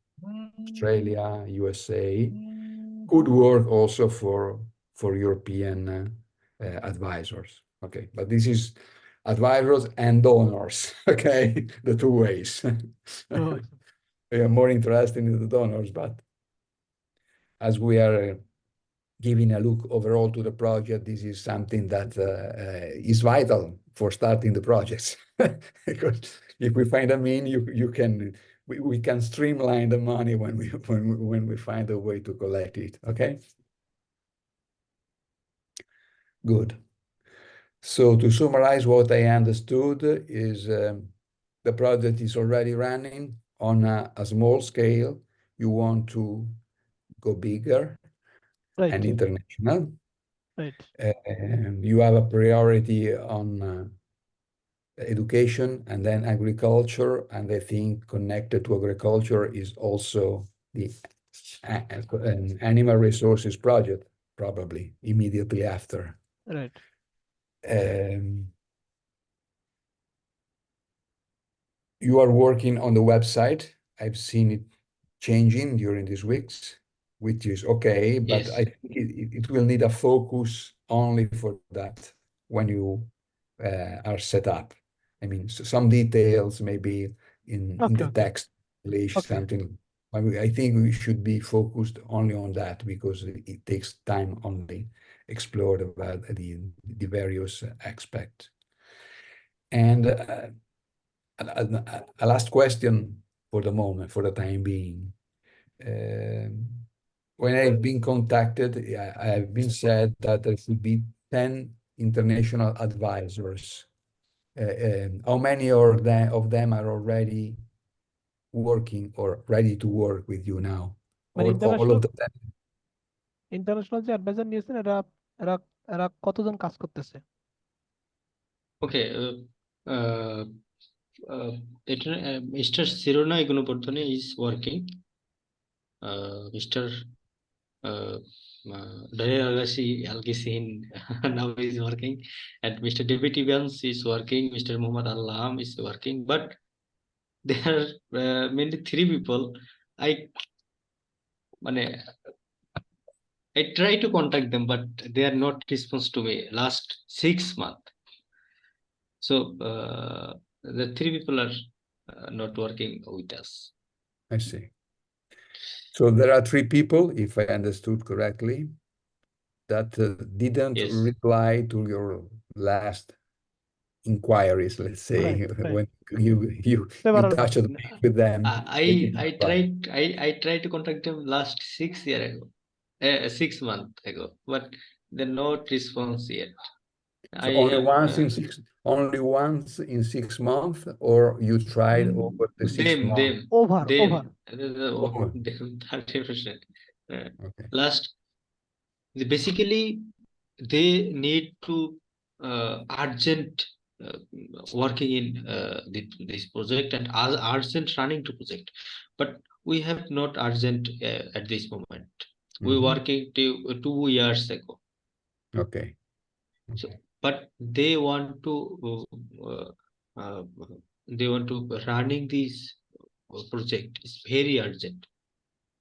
Australia, USA, could work also for European advisors. Okay, but this is advisors and donors. Okay, the two ways. Oh, We are more interested in the donors, but as we are giving a look overall to the project, this is something that is vital for starting the projects. Because if we find a mean, we can streamline the money when we find a way to collect it. Okay. Good. So to summarize, what I understood is the project is already running on a small scale. You want to go bigger right. and international. Right. You have a priority on education and then agriculture, and I think connected to agriculture is also the animal resources project, probably immediately after. Right. You are working on the website. I've seen it changing during these weeks, which is okay, but Yes. I think it will need a focus only for that when you are set up. I mean, some details maybe in Okay. the Okay. text, something. I think we should be focused only on that, because it takes time only explore about the various aspects. And a last question for the moment, for the time being. When I've been contacted, I have been said that there should be 10 international advisors. How many of them are already working or ready to work with you now? মানে All of them? International যে adviser নিয়েছেন এরা এরা এরা কতজন কাজ করতেছে? Okay. Mr. Sirona Igunopordhane is working. Mr. Dare Algisin now is working, and Mr. David Evans is working. Mr. Muhammad Al-Laham is working, but there are mainly three people. I try to contact them, but they are not response to me last 6 months. So the three people are not working with us. I see. So there are three people, if I understood correctly, that didn't Yes. reply to your last inquiries, let's say. Right. When you Several touched months. base with them. I tried to contact them last 6 years ago, 6 months ago, but they're not response yet. So I only have once in 6 months, or you tried over the 6 months? Over. them Over. them 30%. Okay. Last, basically they need to urgent working in this project and urgent running to project, but we have not urgent at this moment. We working till 2 years ago. Okay. So, Okay. but they want to running this project is very urgent.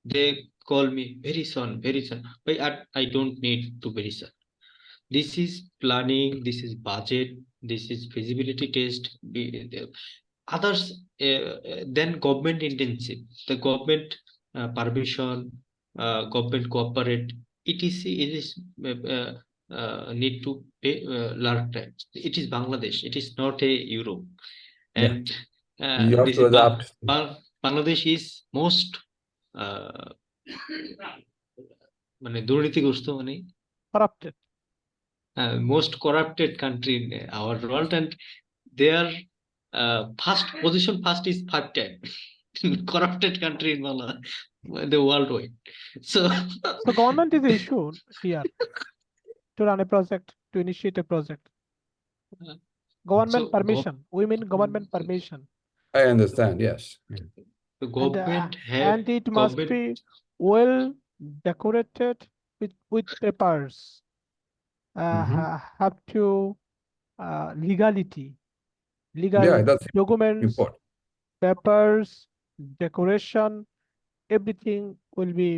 They call me very soon, very soon. But I don't need to very soon. This is planning, this is budget, this is feasibility test. Others then government intensive. The government permission, government cooperate. ETC it is need to pay large time. It is Bangladesh. It is not a Europe. Yeah. And You have this to is adapt. Bangladesh is most মানে দুর্নীতিগ্রস্ত মানে Corrupted. most corrupted country in our world, and their first position first is 5 time corrupted country in the worldwide. So So government is issued here to run a project, to initiate a project. Government so permission. We mean government permission. I understand. Yes. Yeah. the And, government have and it must government be well decorated with papers. Have to legality, legal Yeah, that's documents, important. papers, decoration, everything will be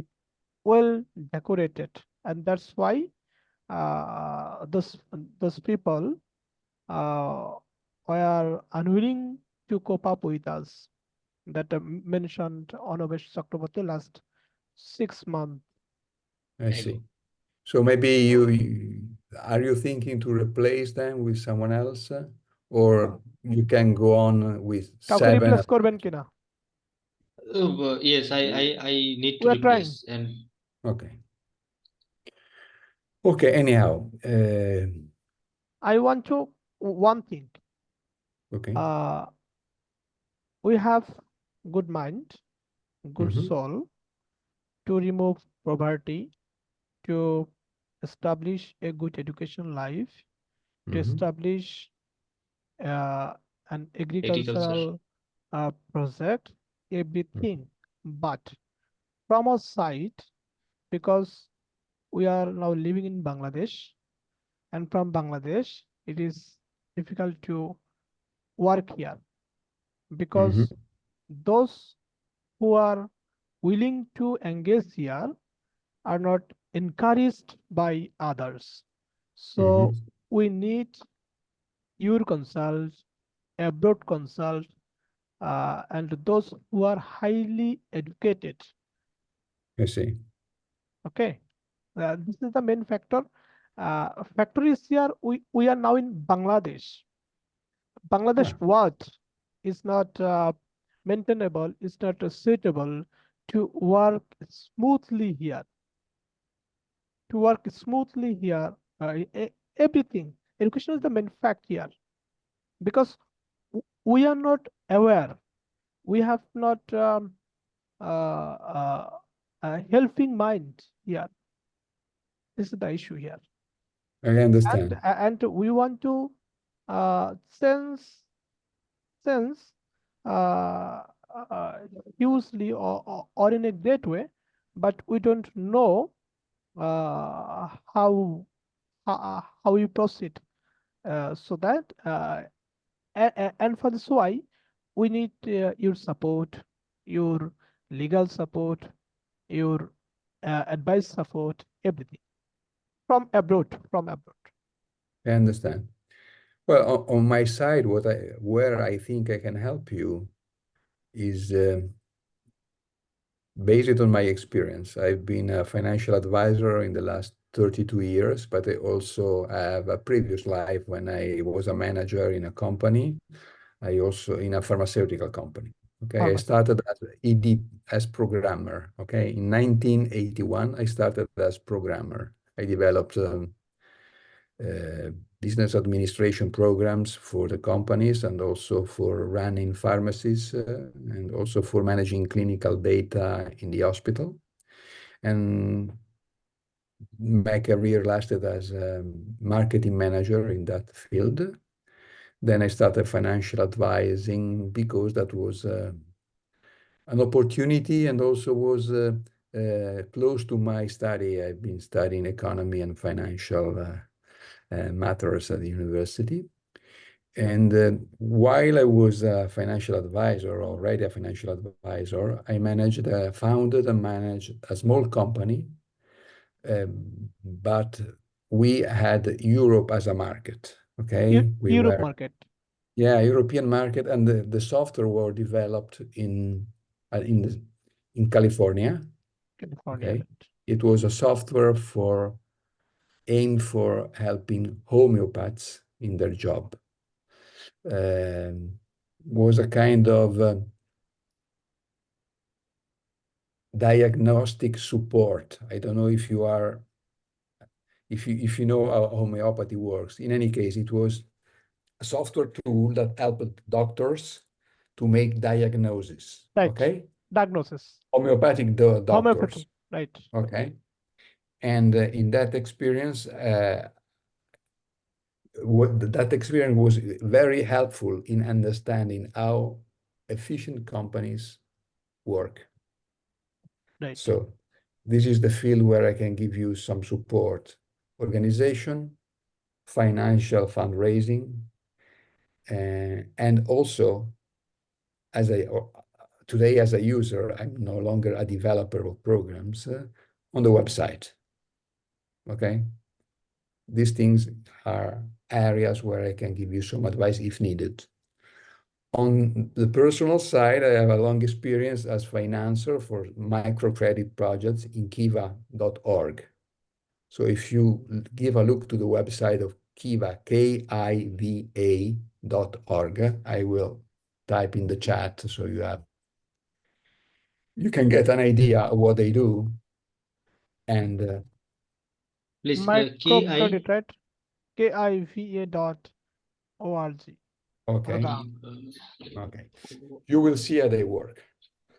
well decorated, and that's why those people were unwilling to cope up with us, that mentioned Anabesh Chakraborty last 6 months I ago. see. So maybe are you thinking to replace them with someone else, or you can go on with কাউকে 7? Replace করবেন কিনা? yes, I need to We are trying. replace. And Okay. Okay. Anyhow, I want to one thing. okay. We have good mind, good Mhm. soul to remove poverty, to establish a good education life, to Mhm. establish uh, an agriculture, agricultural project, everything. But from our side, because we are now living in Bangladesh, and from Bangladesh, it is difficult to work here because Mhm. those who are willing to engage here are not encouraged by others. So Mhm. we need your consult, abroad consult, and those who are highly educated. I see. Okay, this is the main factor. Factor is here. We are now in Bangladesh. Bangladesh Yeah. what is not maintainable, is not suitable to work smoothly here. To work smoothly here, everything. Education is the main fact here, because we are not aware. We have not helping mind here. This is the issue here, I understand. and we want to sense uh, hugely or in a great way, but we don't know how we proceed. So that and for this why we need your support, your legal support, your advice support, everything from abroad. I understand. Well, on my side, where I think I can help you is based on my experience. I've been a financial advisor in the last 32 years, but I also have a previous life when I was a manager in a company. I also in a pharmaceutical company. Okay, I started as as programmer. Okay, in 1981, I started as programmer. I developed business administration programs for the companies and also for running pharmacies and also for managing clinical data in the hospital. And my career lasted as a marketing manager in that field. Then I started financial advising because that was an opportunity and also was close to my study. I've been studying economy and financial matters at the university. And while I was a financial advisor, already a financial advisor, I founded and managed a small company, but we had Europe as a market. Okay, we Europe were, market, yeah, European market, and the software were developed uh, in the, in California. California. Okay, Right. it was a software aimed for helping homeopaths in their job. Was a kind of diagnostic support. I don't know if you know how homeopathy works. In any case, it was a software tool that helped doctors to make diagnosis. Right. Okay, Diagnosis. homeopathic doctors. Homeopathy. Right. Okay, and in that experience, that experience was very helpful in understanding how efficient companies work. Right. So this is the field where I can give you some support: organization, financial fundraising, and also today as a user, I'm no longer a developer of programs on the website. Okay, these things are areas where I can give you some advice if needed. On the personal side, I have a long experience as financer for microcredit projects in kiva.org. So if you give a look to the website of Kiva, KIVA.org, I will type in the chat so you can get an idea of what they do. And Please, Microcredit, right? KIVA.org. okay, uh, okay, you will see how they work.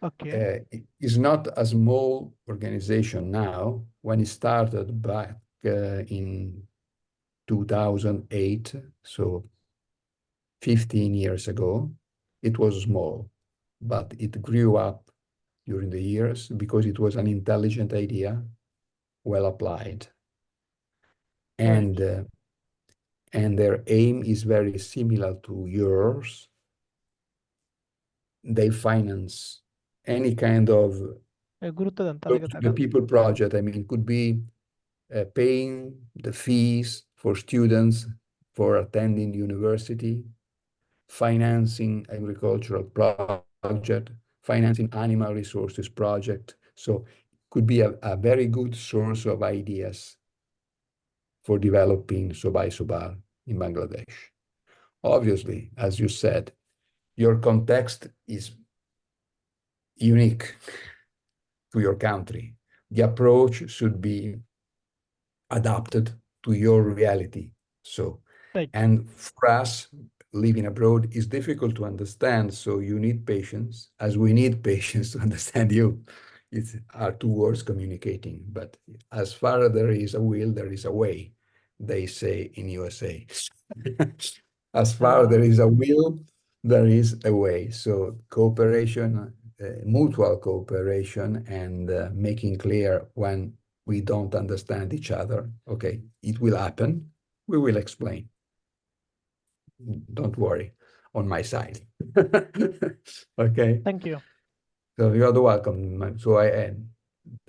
Okay. It's not a small organization now. When it started back in 2008, so 15 years ago, it was small, but it grew up during the years because it was an intelligent idea, well applied. Right. And their aim is very similar to yours. They finance any kind of the people project. I mean, it could be paying the fees for students for attending university, financing agricultural project, financing animal resources project. So it could be a very good source of ideas for developing SOBAI in Bangladesh. Obviously, as you said, your context is unique to your country. The approach should be adapted to your reality. So, Right. and for us, living abroad is difficult to understand. So you need patience, as we need patience to understand you. It's our two words communicating. But as far as there is a will, there is a way, they say in USA. As far as there is a will, there is a way. So cooperation, mutual cooperation, and making clear when we don't understand each other. Okay, it will happen. We will explain. Don't worry, on my side. Okay. Thank you. So you are welcome. So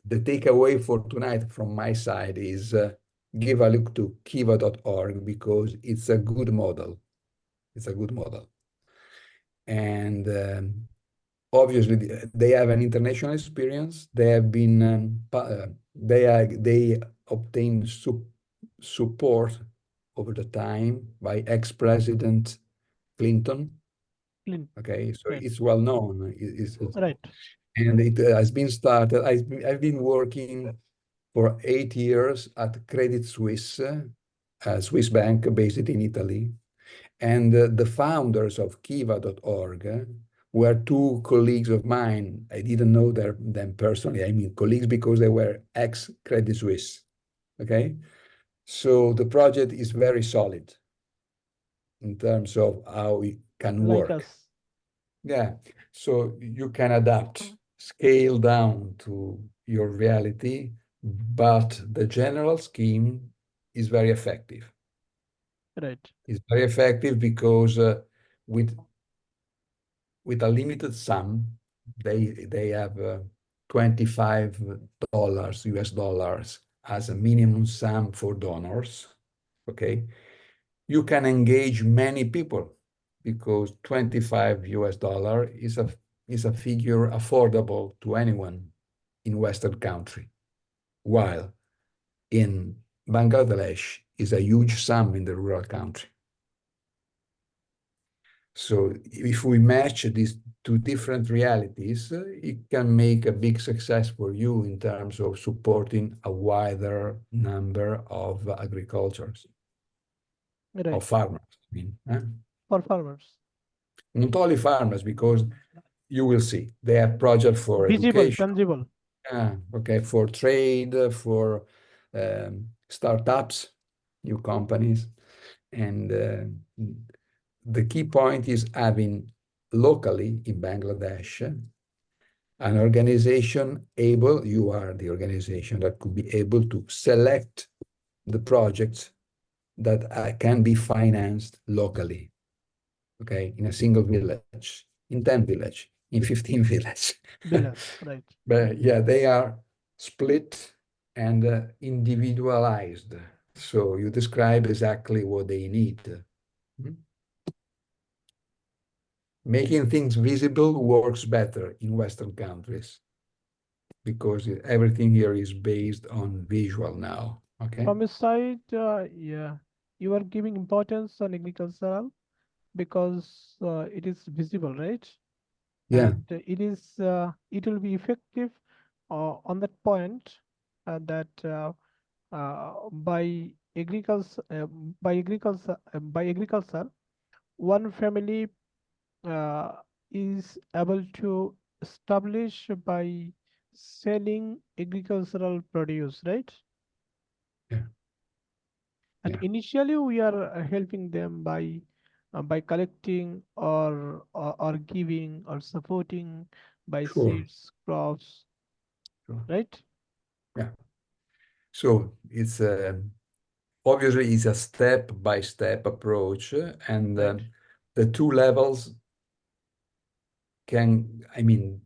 the takeaway for tonight from my side is give a look to kiva.org because it's a good model. It's a good model. And obviously they have an international experience. They have been they obtained support over the time by ex-President Clinton. Okay, so Right. it's well known. Right. And it has been started. I've been working for 8 years at Credit Suisse, a Swiss bank based in Italy. And the founders of kiva.org were two colleagues of mine. I didn't know them personally. I mean, colleagues because they were ex-Credit Suisse. Okay, so the project is very solid in terms of how it can Like work. us. Yeah, so you can adapt, scale down to your reality, but the general scheme is very effective. Right. It's very effective because with a limited sum, they have $25 US dollars as a minimum sum for donors. Okay, you can engage many people because 25 US dollar is a figure affordable to anyone in Western country, while in Bangladesh is a huge sum in the rural country. So if we match these two different realities, it can make a big success for you in terms of supporting a wider number of agricultures, Right. of farmers. I mean, For farmers. not only farmers, because you will see they have projects for Visible, education, tangible. okay, for trade, for startups, new companies, and the key point is having locally in Bangladesh an organization able, you are the organization that could be able to select the projects that can be financed locally, okay, in a single village, in 10 village, in 15 village. Village, right. But yeah, they are split and individualized. So you describe exactly what they need. Hmm? Making things visible works better in Western countries because everything here is based on visual now. Okay. From a side, yeah, you are giving importance on agricultural because it is visible, right? Yeah. And it will be effective on that point that by agriculture, one family uh, is able to establish by selling agricultural produce, right? Yeah. And Yeah. initially we are helping them by collecting or giving or supporting by Sure. seeds, crops, Sure. right? Yeah. So it's obviously it's a step-by-step approach, and Right. the two levels I mean,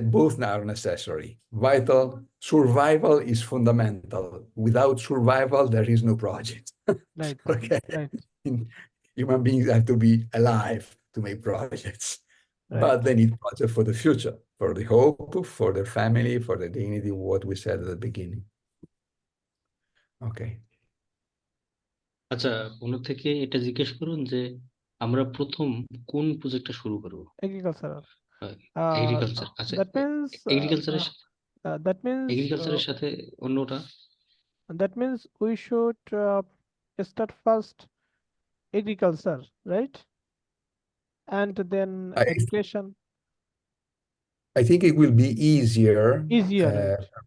both are necessary. Vital survival is fundamental. Without survival, there is no project. Right. Okay. Right. Human beings have to be alive to make projects, Right. but they need projects for the future, for the hope, for their family, for the dignity, what we said at the beginning. Okay. আচ্ছা, কোনো থেকে এটা জিজ্ঞেস করুন যে আমরা প্রথম কোন প্রজেক্টটা শুরু করব? Agricultural. এগ্রিকালচার। আচ্ছা, That means এগ্রিকালচারের that means এগ্রিকালচারের সাথে অন্যটা that means we should start first agriculture, right? And then I, education. I think it will be easier Easier,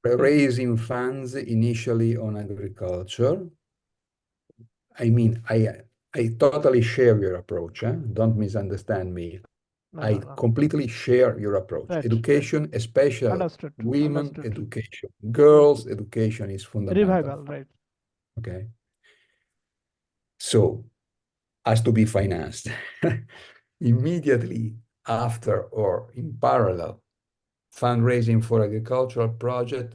right? raising funds initially on agriculture. I mean, I totally share your approach. Don't misunderstand me. No, I no, no. completely share your approach. Right. Education, especially Understood. women Understood. education, girls' education is fundamental. Revival, right? Okay. So, has to be financed immediately after or in parallel. Fundraising for agricultural project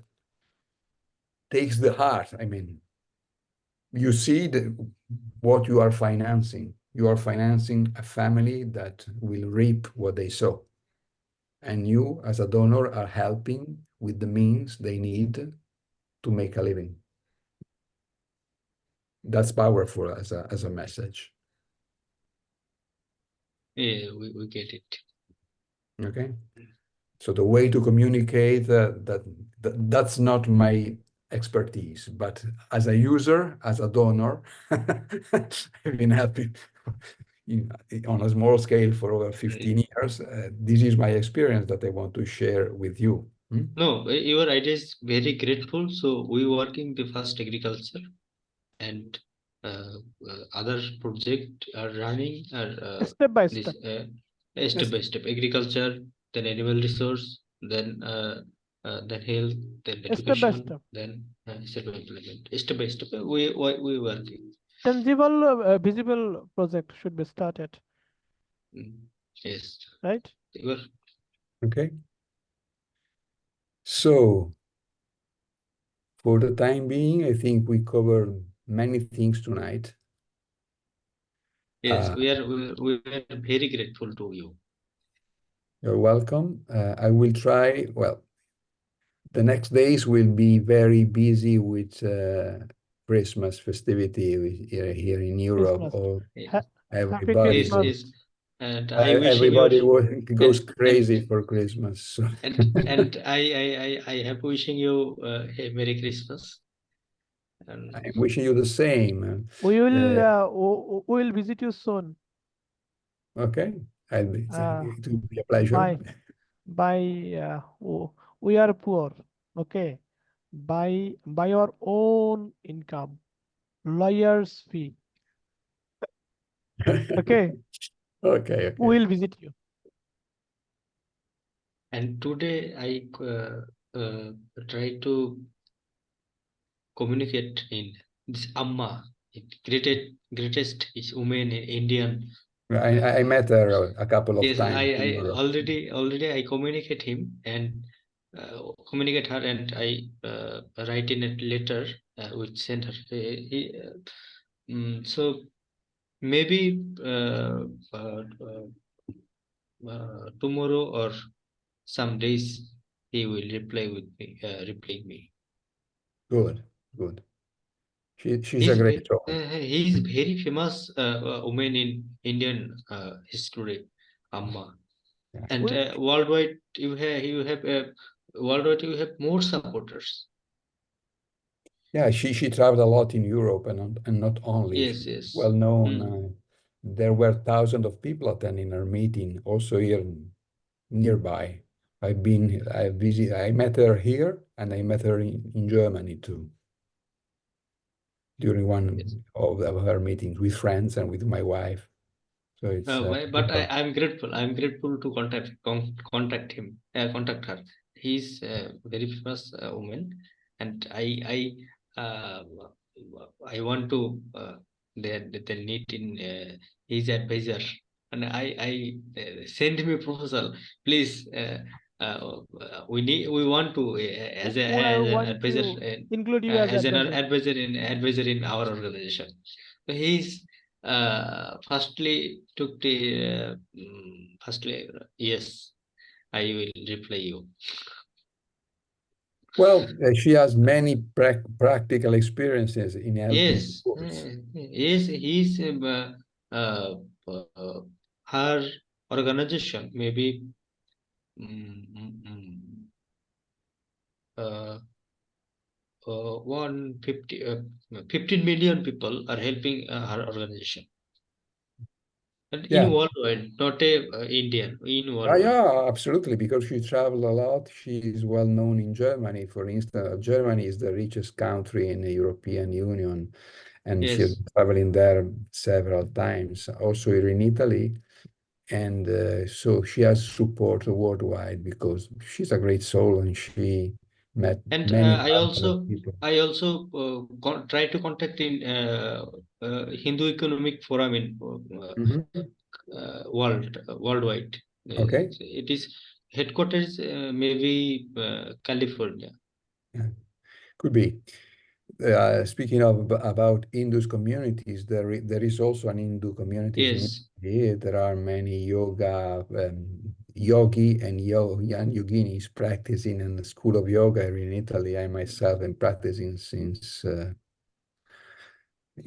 takes the heart. I mean, you see what you are financing. You are financing a family that will reap what they sow. And you, as a donor, are helping with the means they need to make a living. That's powerful as a message. Yeah, we get it. Okay. So the way to communicate that's not my expertise, but as a user, as a donor, I've been happy on a small scale for over 15 years. This is my experience that I want to share with you. No, your idea is very grateful. So we working the first agriculture, and other project are running Step by this step. step by step agriculture, then animal resource, then health, then Step by education, step. then step by step by step. We working. Tangible, visible project should be started, Yes, right? you are. Okay. So for the time being, I think we covered many things tonight. Yes, we are very grateful to you. You're welcome. I will try, well, the next days will be very busy with Christmas festivity here in Europe. Christmas. Or Yes, Happy everybody yes, Christmas. goes, yes. And I wishing you everybody goes and crazy for Christmas. So I have wishing you a Merry Christmas. And I'm wishing you the same. We will visit you soon. Okay, Uh, it will be a pleasure. by we are poor. Okay, by our own income, lawyer's fee. Okay, Okay, we okay. will visit you. and today I try to communicate in this Amma, greatest is woman in Indian. I met her a couple of Yes, times in I Europe. already I communicate him and communicate her, and I write in a letter which send her. So maybe tomorrow or some days he will reply me. Good, good. She's a He's great soul. he's very famous woman in Indian history, Amma. Yeah. And worldwide you have more supporters. Yeah, she traveled a lot in Europe and not only. Yes, She's yes. well known. Hmm. There were thousands of people attending her meeting, also here nearby. I met her here and I met her in Germany too, during Yes. one of her meetings with friends and with my wife. So it's But I'm grateful. I'm grateful to contact him, contact her. He's a very famous woman, and uh, I want to they need in his advisor, and I send him a proposal. Please, we want to I as an want advisor to include you as as an advisor. advisor in our organization. So he's firstly took the firstly yes, I will reply you. well, she has many practical experiences in helping Yes, schools. yes, he's uh, uh, her organization maybe mm, mm, mm, uh, 150 15 million people are helping her organization, and in Yeah, worldwide, not a Indian, in worldwide. yeah, absolutely, because she traveled a lot. She is well known in Germany. For instance, Germany is the richest country in the European Union, and she has Yes. been traveling there several times. Also here in Italy, and so she has support worldwide because she's a great soul and she met And many thousands of people. I also try to contact in Hindu Economic Forum in Mhm. worldwide. Okay. It is headquarters maybe California. Yeah, could be. Speaking of about Indus communities, there is also an Hindu communities in Yes, India. There are many yogi and yoginis practicing in the school of yoga here in Italy. I myself am practicing since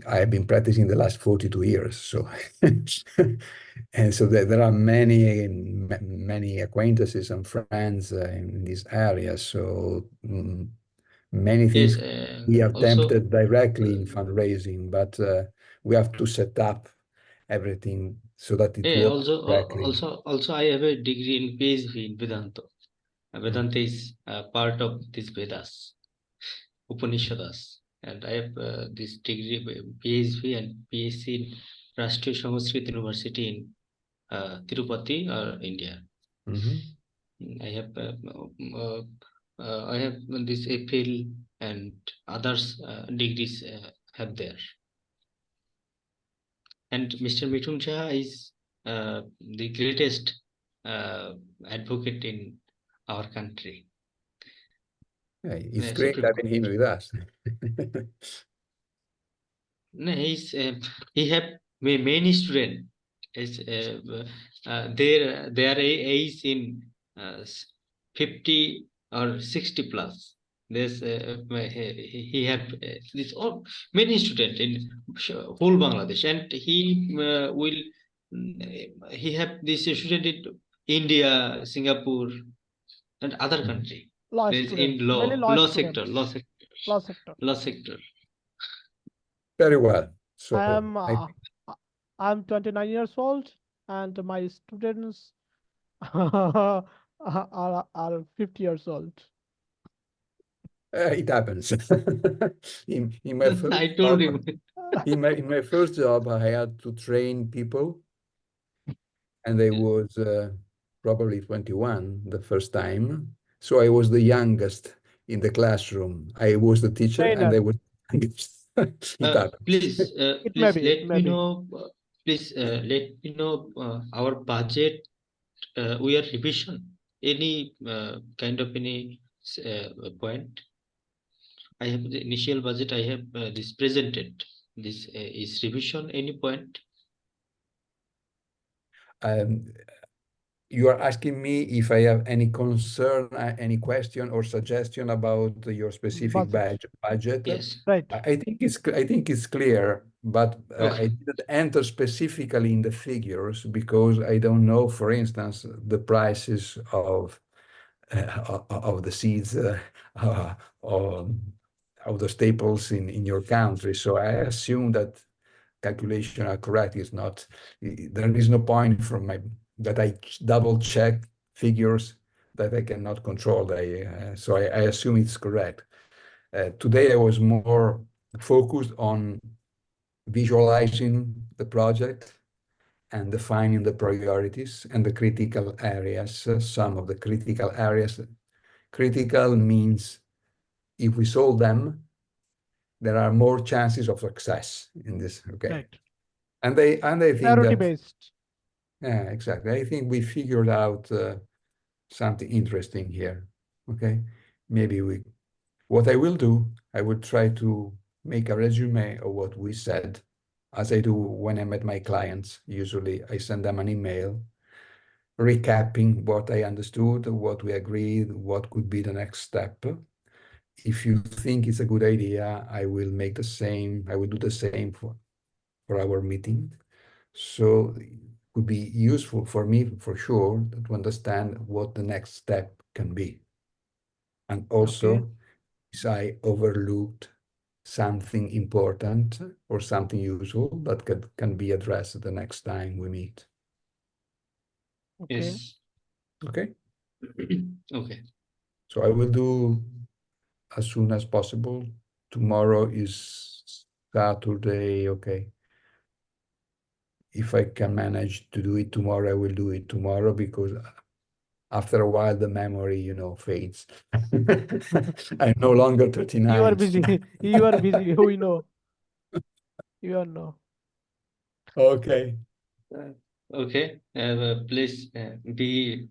I have been practicing the last 42 years. So, and so there are many acquaintances and friends in this area. So many yes. things we have Also, attempted directly in uh, fundraising, but we have to set up everything so that it Hey, works correctly. also, I have a degree in PhD in Vedanta. Vedanta is part of these Vedas, Upanishads, and I have this degree, PhD and PhD in Rashtriya Sanskrit University in Tirupati, India. Mhm. I have I have this APL and others degrees have there. And Mr. Mithun Jha is the greatest advocate in our country. Yeah, it's great Supreme having him Court. with us. No, he have many students. Is their age in 50 or 60 plus. There's he have this all many students in whole Bangladesh, and he have this student in India, Singapore, and other country. Law There's in students, many law students, law sector. law sector. Very well. I So am I I'm 29 years old, and my students are 50 years old. it happens. In my first I told him. in my first job, I had to train people, and I was probably 21 the first time. So I was the youngest in the classroom. I was the teacher, and Trainer. I was the youngest. It happens. It may be, Let me maybe. know. Please let me know our budget. We are revision. Any kind of any point. I have the initial budget. I have this presented. This is revision. Any point? Um, you are asking me if I have any concern, any question or suggestion about your specific Budget. budget. Yes. I Right. I think it's clear, but Okay. I didn't enter specifically in the figures because I don't know, for instance, the prices of the seeds of the staples in your country. So I assume that calculation are correct. It's not, there is no point from my that I double check figures that I cannot control. So I assume it's correct. Today I was more focused on visualizing the project and defining the priorities and the critical areas. Some of the critical areas. Critical means if we solve them, there are more chances of success in this. Okay. Right. And I think Priority that, based. yeah, exactly. I think we figured out something interesting here. Okay. Maybe what I will do, I will try to make a resume of what we said, as I do when I met my clients. Usually I send them an email recapping what I understood, what we agreed, what could be the next step. If you think it's a good idea, I will make the same. I will do the same for our meeting. So it would be useful for me, for sure, to understand what the next step can be. And also, Okay. if I overlooked something important or something useful that can be addressed the next time we meet. Okay. Yes. Okay. Okay. So I will do as soon as possible. Tomorrow is Saturday. Okay. If I can manage to do it tomorrow, I will do it tomorrow because after a while the memory, fades. I'm no longer You are 39. busy. You are busy. We know. You are know. Okay. Okay. Please be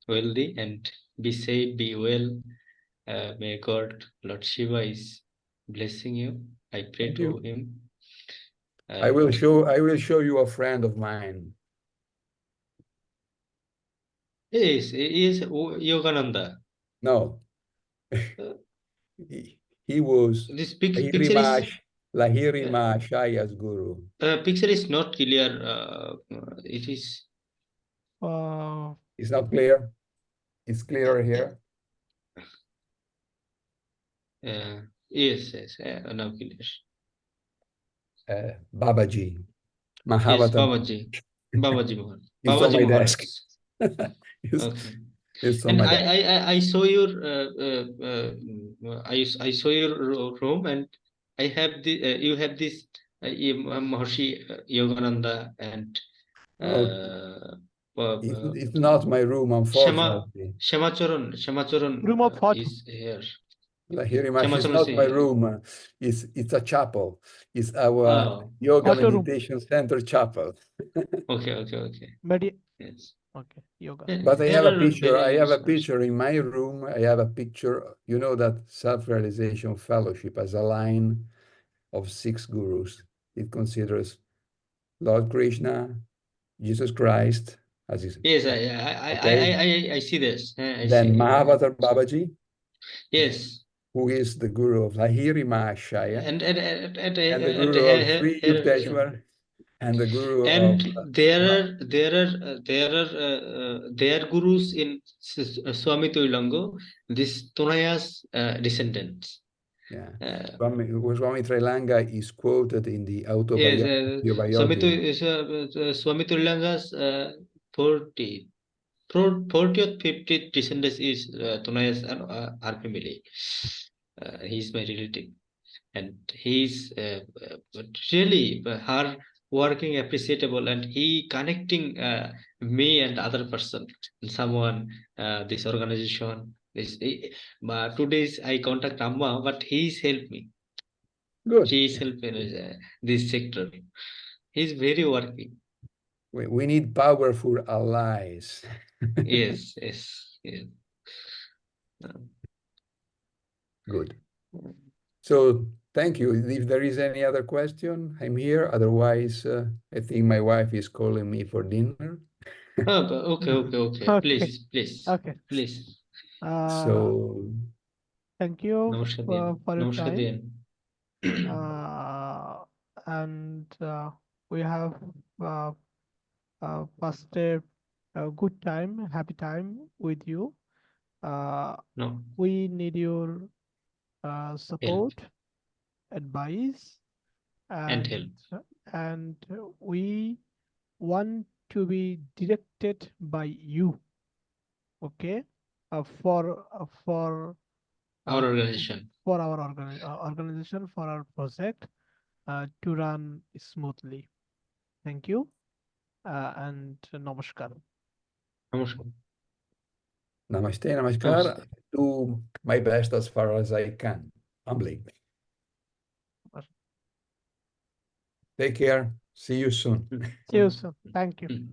wealthy and be safe. Be well. May God, Lord Shiva, is blessing you. I pray Thank to you. him. I will And show you a friend of mine. yes, he is Yogananda. No, Uh, he was this Lahiri uh, Mahashaya's guru. picture is not clear. It is. It's not clear. It's clearer here. Yes, yes. Now clear. Babaji. Yes, Mahavatar. Babaji. Babaji Maharaj. It's on Babaji my Maharaj. desk. it's, Okay. it's on And my desk. I saw your I saw your room, and I have the you have this Maharshi Yogananda and Oh, it's not my room, Shama unfortunately. Shamacharan Room of thought. is here. Lahirimash is Shamacharan is not my here. room. It's a chapel. It's our Oh, yoga Auto room. meditation center chapel. okay. Medi Yes. okay, yoga. But I There have a are picture. I very have a scholars. picture in my room. I have a picture. You know that Self-Realization Fellowship has a line of 6 gurus. It considers Lord Krishna, Jesus Christ, as is Yes, okay. I see this. I Then see. Mahavatar Babaji, Yes, who is the guru of Lahiri Mahashaya, and and the guru of Sri here also. Yukteswar, and the guru of And there are gurus in Swami Tuilango, this Tonaya's descendants. yeah. Uh, Swami Trailanga is quoted in the yes, autobiography of Ayodhya. Swami Tuilanga's 40 40th, 50th descendants is Tonaya's our family. He's my relative, and he's really hard working, appreciable, and he connecting me and other person, someone, this organization. Today's I contact Amma, but he's helped me. Good. She's helping this sector. He's very working. We need powerful allies. Yes. Good. So thank you. If there is any other question, I'm here. Otherwise, I think my wife is calling me for dinner. Okay. Okay. Please. Okay. Please. So Thank you Namaskar Dian. for your Namaskar time. Dian. And we have passed a good time, happy time with you. No, We need your help support, advice, and help. and we want to be directed by you. Okay, for Our uh, organization. for our organization, for our project to run smoothly. Thank you and namaskar. Namaskar. namaste, namaskar. Namaste. Do my best as far as I can. Humbly. Take care. See you soon. See you soon. Thank you. Mm.